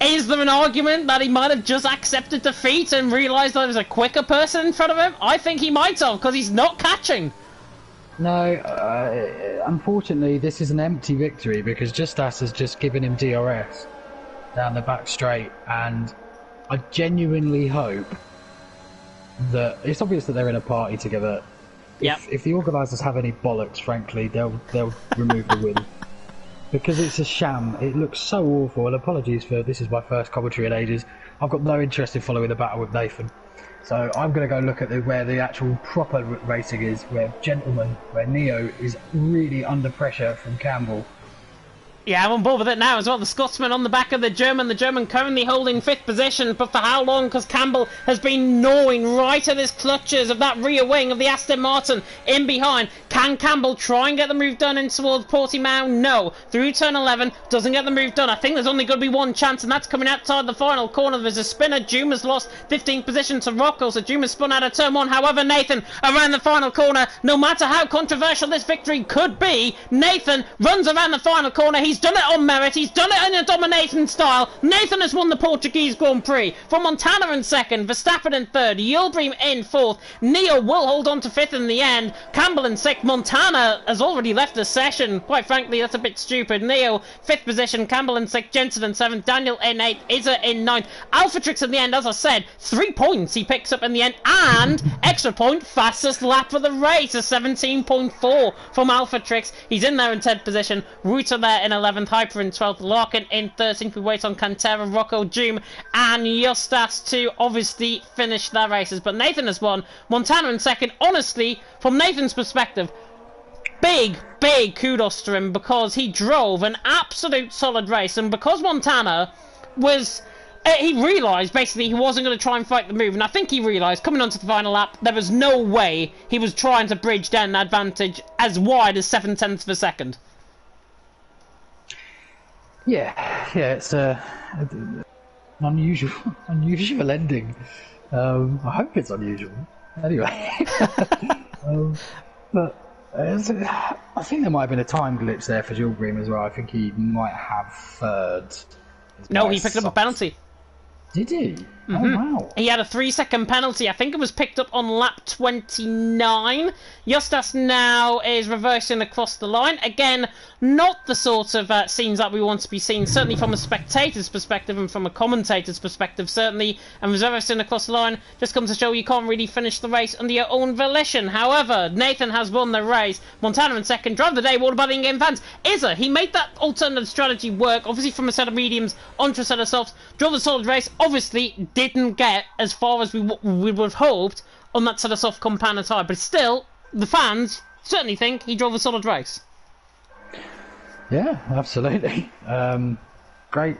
is there an argument that he might have just accepted defeat and realised there was a quicker person in front of him? I think he might have, because he's not catching.
No, unfortunately this is an empty victory because Justas has just given him DRS down the back straight, and I genuinely hope that it's obvious that they're in a party together.
Yep.
If the organisers have any bollocks, frankly, they'll remove the win because it's a sham. It looks so awful, and apologies for this is my first commentary in ages. I've got no interest in following the battle with Nathan. So I'm going to go look at where the actual proper racing is, where Neo is really under pressure from Campbell.
Yeah, I'm on board with it now as well. The Scotsman on the back of the German currently holding 5th position, but for how long? Because Campbell has been gnawing right at his clutches of that rear wing of the Aston Martin in behind. Can Campbell try and get the move done in towards Portimao? No. Through turn 11, doesn't get the move done. I think there's only going to be one chance, and that's coming outside the final corner. There's a spinner. Juma's lost 15th position to Rocco, so Juma's spun out of turn 1. However, Nathan around the final corner, no matter how controversial this victory could be, Nathan runs around the final corner. He's He's done it on merit. He's done it in a dominating style. Nathan has won the Portuguese Grand Prix. From Montana in second, Verstappen in third, Yildirim in fourth. Neil will hold on to fifth in the end. Campbell in sixth. Montana has already left the session. Quite frankly, that's a bit stupid. Neil, fifth position. Campbell in sixth. Jensen in seventh. Daniel in eighth. Izza in ninth. Alphatrix in the end, as I said, 3 points he picks up in the end. And extra point, fastest lap of the race, a 17.4 from Alphatrix. He's in there in 10th position. Ruta there in 11th. Hyper in 12th. Larkin in 13th. We wait on Cantera, Rocco, Doom, and Justas to obviously finish their races. But Nathan has won. Montana in second. Honestly, from Nathan's perspective, big kudos to him because he drove an absolute solid race. And because Montana was... he realised, basically, he wasn't going to try and fight the move. And I think he realised, coming onto the final lap, there was no way he was trying to bridge down an advantage as wide as 7/10 of a second.
Yeah, it's an unusual ending. I hope it's unusual. Anyway. But I think there might have been a time glitch there for Yildirim as well. I think he might have third.
No, he picked up a penalty.
Did he? Oh, wow.
He had a 3-second penalty. I think it was picked up on lap 29. Justas now is reversing across the line. Again, not the sort of scenes that we want to be seeing, certainly from a spectator's perspective and from a commentator's perspective, certainly. And reversing across the line just comes to show you can't really finish the race under your own volition. However, Nathan has won the race. Montana in second. Drive the day, water by the in-game fans. Izza, he made that alternative strategy work, obviously from a set of mediums onto a set of softs. Drove a solid race. Obviously, didn't get as far as we would have hoped on that set of soft compound tire, but still, the fans certainly think he drove a solid race.
Yeah, absolutely. Great.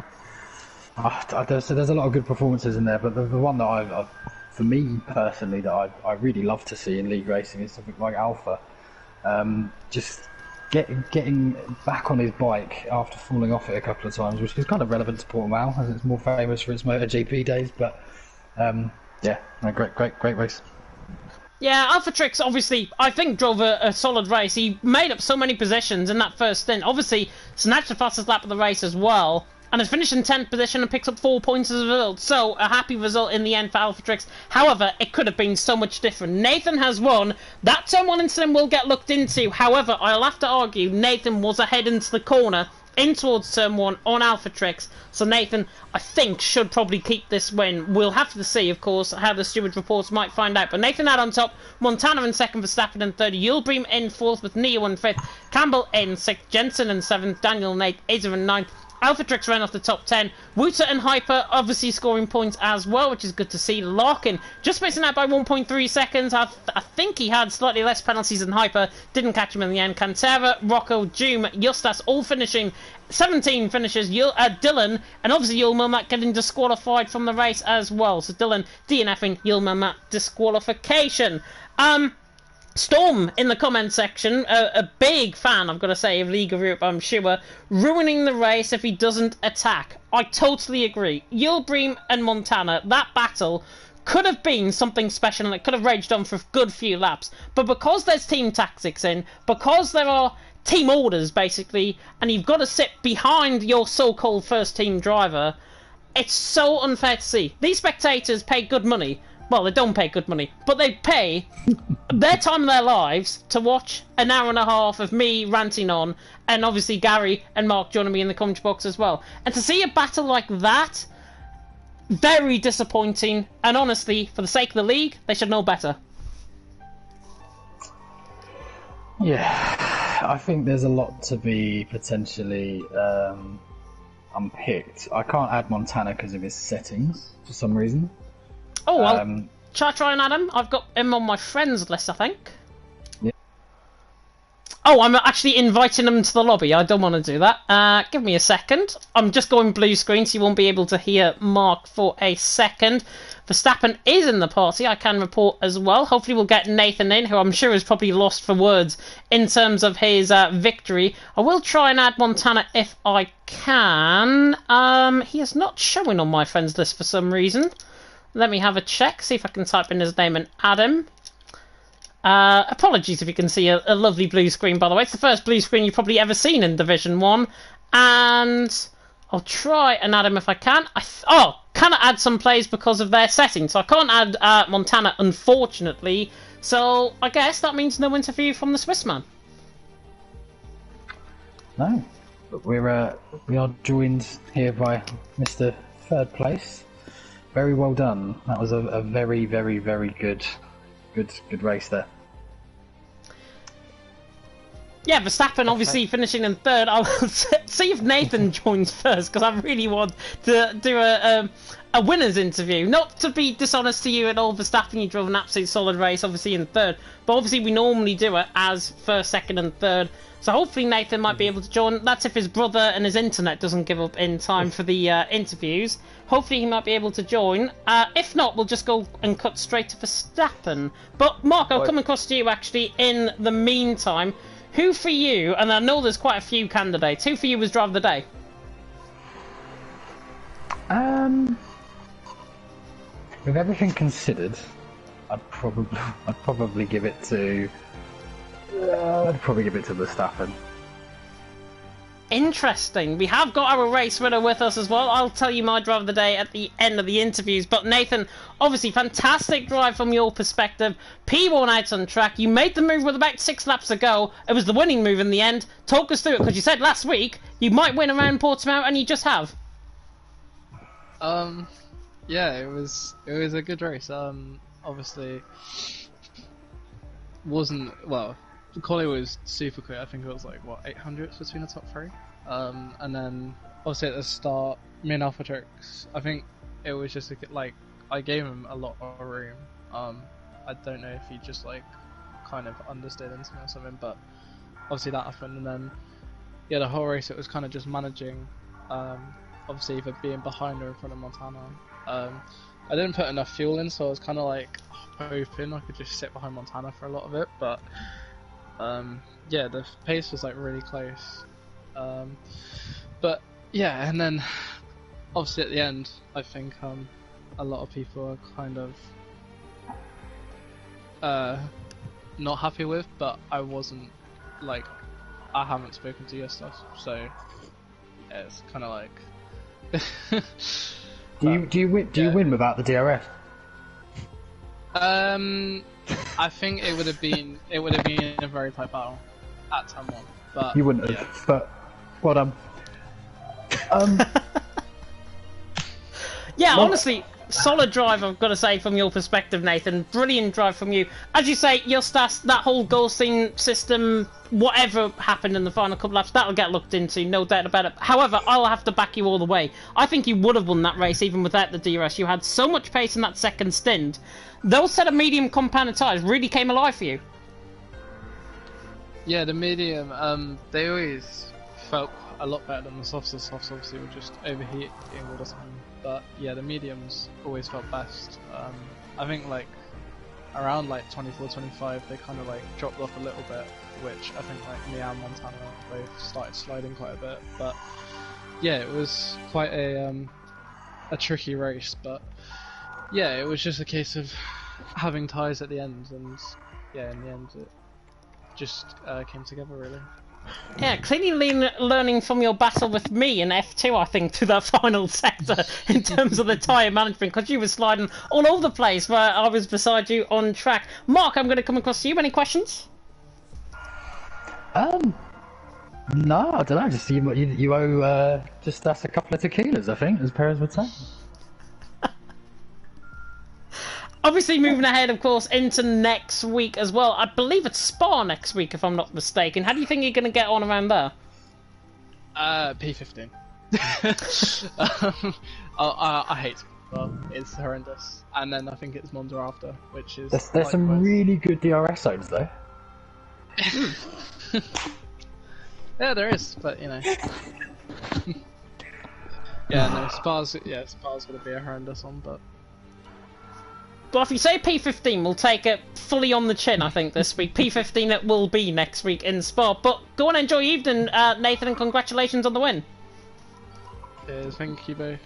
There's a lot of good performances in there, but the one that I for me personally, that I really love to see in league racing is something like Alpha. Just getting back on his bike after falling off it a couple of times, which is kind of relevant to Portugal as it's more famous for its MotoGP days. But yeah, great race.
Yeah, Alphatrix obviously, I think, drove a solid race. He made up so many positions in that first stint. Obviously, snatched the fastest lap of the race as well. And has finished in 10th position and picks up 4 points as a result. So, a happy result in the end for Alphatrix. However, it could have been so much different. Nathan has won. That turn 1 incident will get looked into. However, I'll have to argue Nathan was ahead into the corner, in towards turn 1 on Alphatrix. So Nathan, I think, should probably keep this win. We'll have to see, of course, how the steward reports might find out. But Nathan out on top, Montana in second, Verstappen in third, Yildirim in fourth with Neo in fifth, Campbell in sixth, Jensen in seventh, Daniel in eighth, Izza in ninth. Alphatrix ran off the top 10. Wuta and Hyper obviously scoring points as well, which is good to see. Larkin just missing out by 1.3 seconds. I think he had slightly less penalties than Hyper. Didn't catch him in the end. Cantera, Rocco, Doom, Justas all finishing 17 finishes. Dylan and obviously Yildirim getting disqualified from the race as well. So Dylan DNFing, Yildirim disqualification. Storm in the comment section, a big fan, I've got to say, of League of Europe, I'm sure, ruining the race if he doesn't attack. I totally agree. Yildirim and Montana, that battle could have been something special and it could have raged on for a good few laps. But because there's team tactics in, because there are team orders, basically, and you've got to sit behind your so-called first-team driver, it's so unfair to see. These spectators pay good money. Well, they don't pay good money, but they pay their time of their lives to watch an hour and a half of me ranting on, and obviously Gary and Mark joining me in the comment box as well. And to see a battle like that, very disappointing, and honestly, for the sake of the league, they should know better.
Yeah, I think there's a lot to be potentially unpicked. I can't add Montana because of his settings, for some reason.
Oh, well, shall I try and add him? I've got him on my friends list, I think.
Yeah.
Oh, I'm actually inviting him to the lobby. I don't want to do that. Give me a second. I'm just going blue screen, so you won't be able to hear Mark for a second. Verstappen is in the party, I can report as well. Hopefully we'll get Nathan in, who I'm sure is probably lost for words in terms of his victory. I will try and add Montana if I can. He is not showing on my friends list for some reason. Let me have a check, see if I can type in his name and add him. Apologies if you can see a lovely blue screen, by the way. It's the first blue screen you've probably ever seen in Division 1. and I'll try and add him if I can. Can I add some plays because of their setting? So I can't add Montana, unfortunately. So I guess that means no interview from the Swiss man.
No, but we are joined here by Mr. Third Place. Very well done. That was a very, very, very good race there.
Yeah, Verstappen obviously finishing in third. I'll see if Nathan joins first, because I really want to do a winner's interview. Not to be dishonest to you at all, Verstappen, you drove an absolute solid race, obviously in third. But obviously we normally do it as first, second and third. So hopefully Nathan might be able to join. That's if his brother and his internet doesn't give up in time for the interviews. Hopefully he might be able to join. If not, we'll just go and cut straight to Verstappen. But Mark, I'll come across to you actually in the meantime. Who for you, and I know there's quite a few candidates, who for you was driver of the day?
With everything considered, I'd probably give it to Verstappen.
Interesting. We have got our race winner with us as well. I'll tell you my drive of the day at the end of the interviews. But Nathan, obviously fantastic drive from your perspective. P1 out on track. You made the move with about 6 laps to go. It was the winning move in the end. Talk us through it, because you said last week you might win around Portimao, and you just have.
Yeah, it was a good race. Obviously the quali was super quick. I think it was like 800s between the top 3. And then obviously at the start, me and Alphatrix, I think it was just I gave him a lot of room. I don't know if he just kind of understood into me or something, but obviously that happened. And then the whole race it was kind of just managing, obviously either being behind or in front of Montana. I didn't put enough fuel in, so I was kind of hoping I could just sit behind Montana for a lot of it, but the pace was really close. But yeah, and then obviously at the end, I think a lot of people are kind of not happy with, but I wasn't I haven't spoken to your stuff, so yeah, it's kind of
Do you win without the DRS?
I think it would have been a very tight battle at turn 1, but
you wouldn't have. But well done.
Yeah, honestly, solid drive, I've got to say, from your perspective, Nathan. Brilliant drive from you. As you say, your stats, that whole Goldstein system, whatever happened in the final couple laps, that'll get looked into, no doubt about it. However, I'll have to back you all the way. I think you would have won that race even without the DRS. You had so much pace in that second stint. Those set of medium compounded tyres really came alive for you.
Yeah, the medium, they always felt a lot better than the softs. The softs obviously were just overheating all the time. But yeah, the mediums always felt best. I think around 24, 25, they kind of dropped off a little bit, which I think me and Montana both started sliding quite a bit. But yeah, it was quite a tricky race. But yeah, it was just a case of having tyres at the end, and yeah, in the end it just came together really.
Yeah, clearly learning from your battle with me in F2, I think, to that final sector in terms of the tyre management, because you were sliding all over the place where I was beside you on track. Mark, I'm going to come across to you. Any questions?
No, I don't know. Just you owe just us a couple of tequilas, I think, as Perez would say.
Obviously, moving ahead, of course, into next week as well. I believe it's Spa next week, if I'm not mistaken. How do you think you're going to get on around there?
P15. I hate Spa. It's horrendous. And then I think it's Monza after, which is...
There's some really good DRS zones, though.
Yeah, there is, but you know. Yeah, no, Spa's going to be a horrendous one, but...
But if you say P15, we'll take it fully on the chin, I think, this week. P15 it will be next week in Spa. But go on and enjoy your evening, Nathan, and congratulations on the win.
Cheers, thank you both.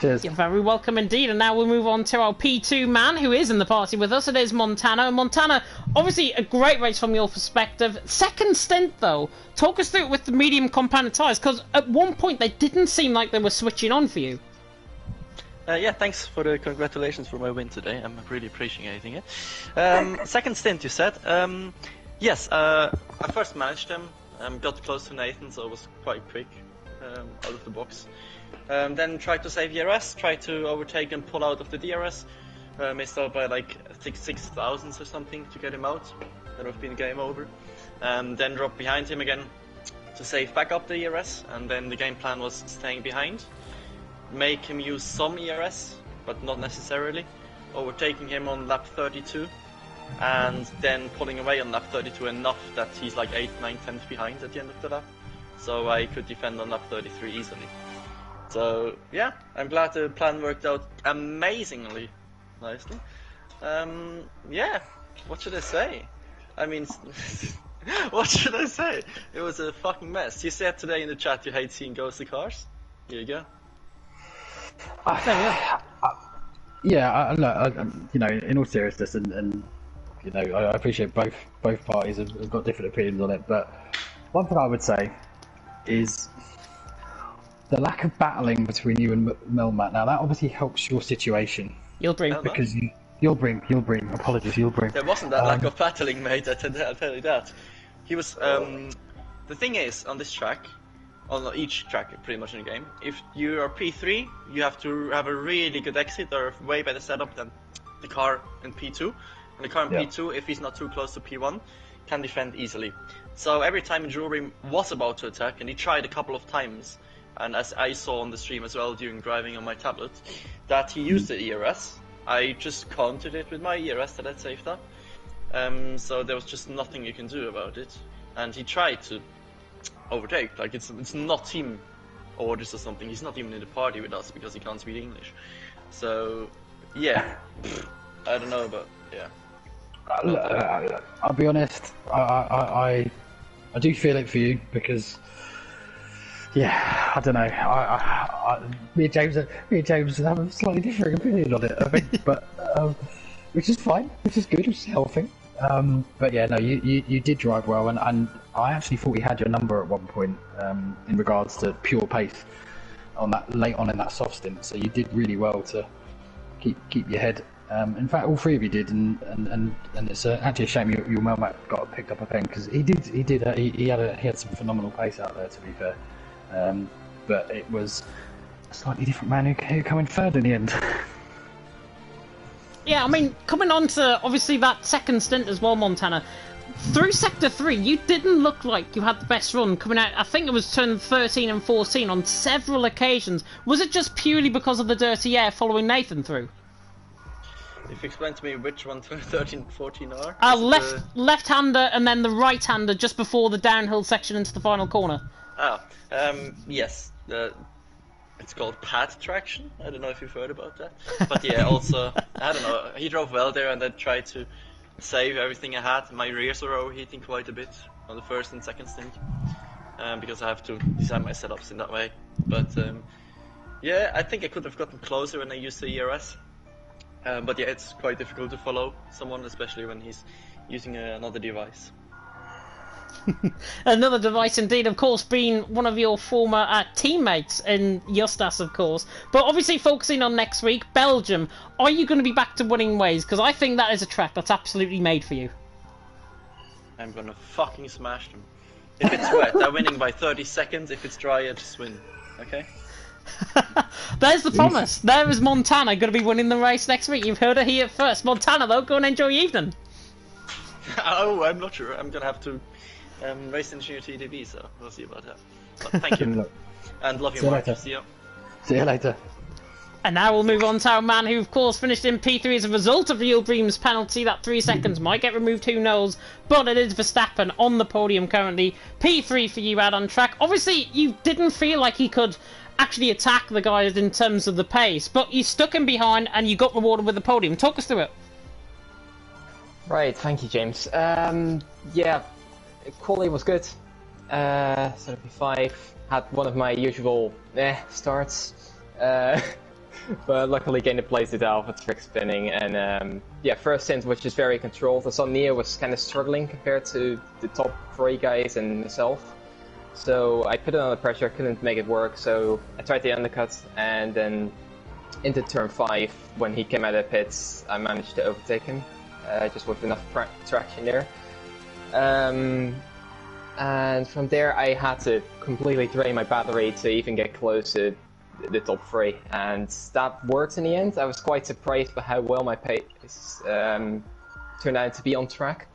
Cheers.
You're very welcome indeed. And now we'll move on to our P2 man who is in the party with us. It is Montana. Montana, obviously a great race from your perspective. Second stint though, talk us through it with the medium compounded tyres, because at one point they didn't seem like they were switching on for you.
Yeah, thanks for the congratulations for my win today. I'm really appreciating it. Second stint, you said. Yes, I first managed them, got close to Nathan, so it was quite quick out of the box. Then tried to save DRS, tried to overtake and pull out of the DRS. Missed out by like 6 thousandths or something to get him out. That would have been game over. Then dropped behind him again to save back up the ERS, and then the game plan was staying behind. Make him use some ERS, but not necessarily. Overtaking him on lap 32, and then pulling away on lap 32 enough that he's like 8, 9, 10th behind at the end of the lap. So I could defend on lap 33 easily. So yeah, I'm glad the plan worked out amazingly nicely. Yeah, what should I say? I mean, what should I say? It was a fucking mess. You said today in the chat you hate seeing ghostly cars. Here you go.
Yeah, you know, in all seriousness, and you know, I appreciate both parties have got different opinions on it, but one thing I would say is the lack of battling between you and Melmat. Now that obviously helps your situation.
You'll bring
because you'll bring. Apologies, you'll bring.
There wasn't that lack of battling, mate. I'll tell you that. He was. The thing is, on this track, on each track pretty much in the game, if you are P3, you have to have a really good exit or a way better setup than the car in P2. And the car in P2, if he's not too close to P1, can defend easily. So every time Jewelry was about to attack, and he tried a couple of times, and as I saw on the stream as well during driving on my tablet, that he used the ERS. I just countered it with my ERS that I'd saved up. So there was just nothing you can do about it. And he tried to overtake, like it's not team orders or something. He's not even in the party with us because he can't speak English. So yeah, I don't know, but yeah.
I'll be honest. I do feel it for you because yeah, I don't know. Me and James have a slightly different opinion on it, I think, but which is fine, which is good, which is healthy. But yeah, no, you did drive well, and I actually thought he had your number at one point in regards to pure pace on that late on in that soft stint. So you did really well to keep your head. In fact, all three of you did, and it's actually a shame your Melmat got picked up a pen because he had some phenomenal pace out there. To be fair, but it was a slightly different man who came in third in the end.
Yeah, I mean, coming on to obviously that second stint as well, Montana. Through Sector 3, you didn't look like you had the best run coming out. I think it was turn 13 and 14 on several occasions. Was it just purely because of the dirty air following Nathan through?
If you explain to me which one 13 and 14 are?
Left-hander and then the right-hander just before the downhill section into the final corner.
Yes. It's called pad traction. I don't know if you've heard about that. But yeah, also, I don't know, he drove well there and I tried to save everything I had. My rears were overheating quite a bit on the first and second stint. Because I have to design my setups in that way. But yeah, I think I could have gotten closer when I used the ERS. But yeah, it's quite difficult to follow someone, especially when he's using another device.
Another device indeed, of course, being one of your former teammates in Justas, of course. But obviously focusing on next week, Belgium, are you going to be back to winning ways? Because I think that is a track that's absolutely made for you.
I'm going to fucking smash them. If it's wet, they're winning by 30 seconds. If it's dry, I just win. Okay?
There's the promise. There is Montana going to be winning the race next week. You've heard it here first. Montana, though, go and enjoy your evening.
Oh, I'm not sure. I'm going to have to race engineer TDB, so we'll see about that. But thank you. And love you, Mark. See you.
See you later.
And now we'll move on to our man who, of course, finished in P3 as a result of Real Dream's penalty. That 3 seconds might get removed, who knows. But it is Verstappen on the podium currently. P3 for you out on track. Obviously, you didn't feel like he could actually attack the guys in terms of the pace, but you stuck him behind and you got rewarded with the podium. Talk us through it.
Right, thank you, James. Yeah, quality was good. So P5 had one of my usual starts. But luckily Gainer plays the alpha trick spinning, and yeah, first stint was just very controlled. I saw Neo was kind of struggling compared to the top 3 guys and myself. So I put it under pressure, couldn't make it work, so I tried the undercut, and then into turn 5, when he came out of the pits, I managed to overtake him, just with enough traction there. And from there I had to completely drain my battery to even get close to the top 3, and that worked in the end. I was quite surprised by how well my pace turned out to be on track.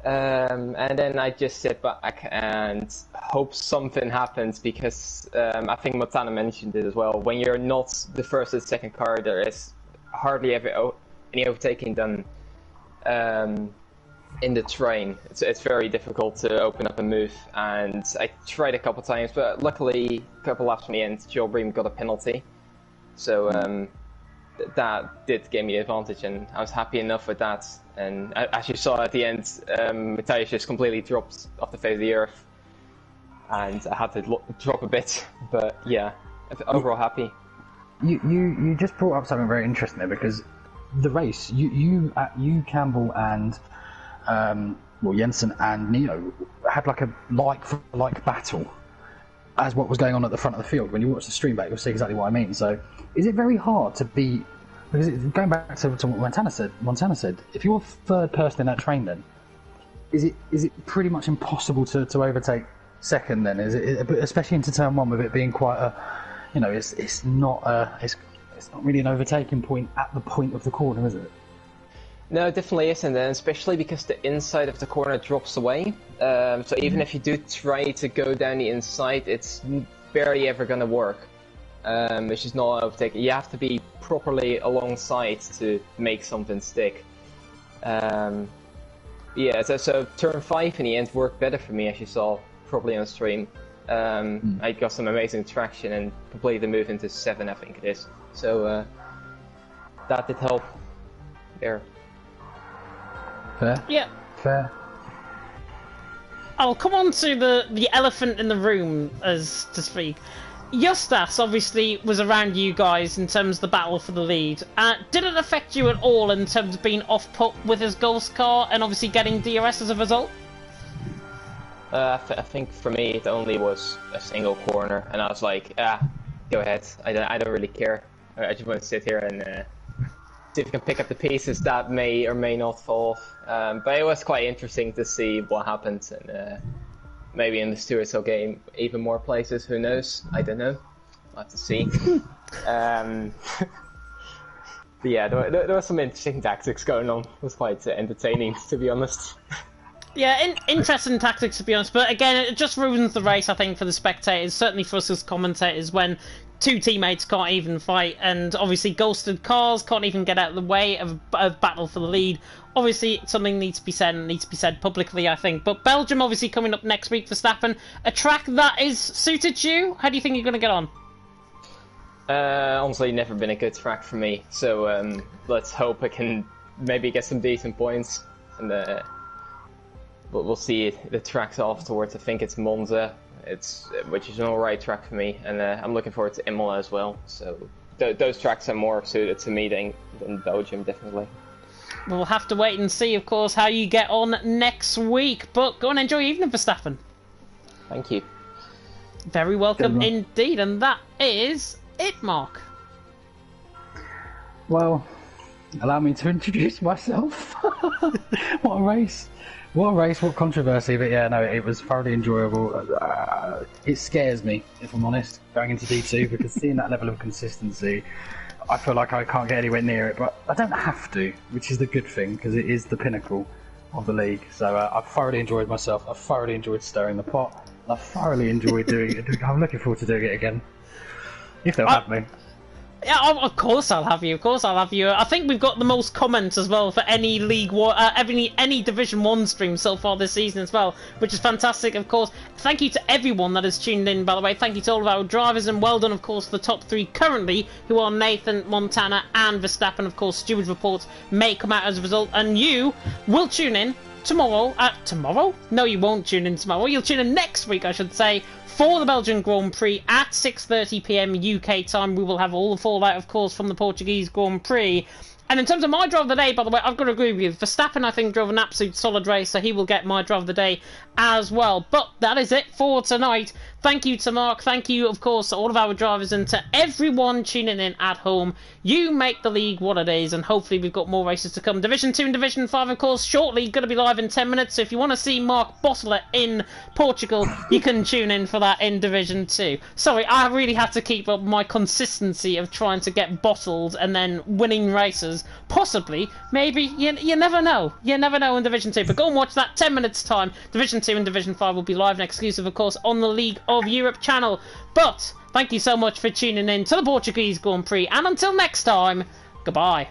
And then I just sit back and hope something happens, because I think Montana mentioned it as well. When you're not the first or second car, there is hardly ever any overtaking done in the train. It's very difficult to open up and move, and I tried a couple times, but luckily a couple laps from the end, Joel Bream got a penalty, so that did give me the advantage, and I was happy enough with that. And as you saw at the end, Matthias just completely dropped off the face of the earth, and I had to drop a bit, but yeah, overall happy.
You just brought up something very interesting there, because the race, you Campbell and Jensen and Neo had like a like battle as what was going on at the front of the field. When you watch the stream back, you'll see exactly what I mean. So is it very hard to be, because going back to what Montana said, if you're third person in that train, then is it pretty much impossible to overtake second then? Is it, especially into turn 1, with it being quite a, you know, it's not really an overtaking point at the point of the corner, is it?
No, it definitely isn't, and especially because the inside of the corner drops away. So even if you do try to go down the inside, it's barely ever going to work. It's just not overtaking. You have to be properly alongside to make something stick. Yeah, so turn 5 in the end worked better for me, as you saw probably on stream. I got some amazing traction and completed the move into 7, I think it is. So that did help there.
Fair?
Yeah.
Fair.
I'll come on to the elephant in the room, as to speak. Justas obviously was around you guys in terms of the battle for the lead. Did it affect you at all in terms of being off-put with his Ghost car and obviously getting DRS as a result?
I think for me it only was a single corner, and I was like, go ahead. I don't really care. I just want to sit here and see if we can pick up the pieces that may or may not fall off. But it was quite interesting to see what happens, and maybe in the Stewards will get even more places. Who knows? I don't know. We'll have to see. But yeah, there were some interesting tactics going on. It was quite entertaining, to be honest.
Yeah, interesting tactics, to be honest, but again, it just ruins the race, I think, for the spectators, certainly for us as commentators, when 2 teammates can't even fight, and obviously ghosted cars can't even get out of the way of a battle for the lead. Obviously, something needs to be said, and needs to be said publicly, I think. But Belgium obviously coming up next week for Verstappen, a track that is suited to you. How do you think you're going to get on?
Honestly, never been a good track for me, so let's hope I can maybe get some decent points, and we'll see the tracks afterwards. I think it's Monza, which is an alright track for me, and I'm looking forward to Imola as well. So those tracks are more suited to me than Belgium, definitely.
We'll have to wait and see, of course, how you get on next week. But go and enjoy your evening, Verstappen.
Thank you.
Very welcome indeed, and that is it, Mark.
Well, allow me to introduce myself. What a race. What a race, what controversy, but yeah, no, it was thoroughly enjoyable. It scares me, if I'm honest, going into D2, because seeing that level of consistency, I feel like I can't get anywhere near it, but I don't have to, which is the good thing, because it is the pinnacle of the league. So I've thoroughly enjoyed myself, I've thoroughly enjoyed stirring the pot, and I've thoroughly enjoyed doing it. I'm looking forward to doing it again, if they'll have me.
Yeah, of course I'll have you. Of course I'll have you. I think we've got the most comments as well for any League One, any Division 1 stream so far this season as well, which is fantastic. Of course, thank you to everyone that has tuned in. By the way, thank you to all of our drivers, and well done, of course, the top 3 currently, who are Nathan, Montana, and Verstappen. Of course, Steward reports may come out as a result, and you will tune in tomorrow. Tomorrow? No, you won't tune in tomorrow. You'll tune in next week, I should say, for the Belgian Grand Prix at 6:30 PM UK time. We will have all the fallout, of course, from the Portuguese Grand Prix. And in terms of my drive of the day, by the way, I've got to agree with you. Verstappen, I think, drove an absolute solid race, so he will get my drive of the day as well. But that is it for tonight. Thank you to Mark. Thank you, of course, to all of our drivers and to everyone tuning in at home. You make the league what it is, and hopefully we've got more races to come. Division 2 and Division 5, of course, shortly going to be live in 10 minutes. So if you want to see Mark bottle it in Portugal, you can tune in for that in Division 2. Sorry, I really had to keep up my consistency of trying to get bottled and then winning races. Possibly, maybe, you never know. You never know in Division 2. But go and watch that 10 minutes time. Division 2 and Division 5 will be live and exclusive, of course, on the League of Europe channel. But thank you so much for tuning in to the Portuguese Grand Prix. And until next time, goodbye.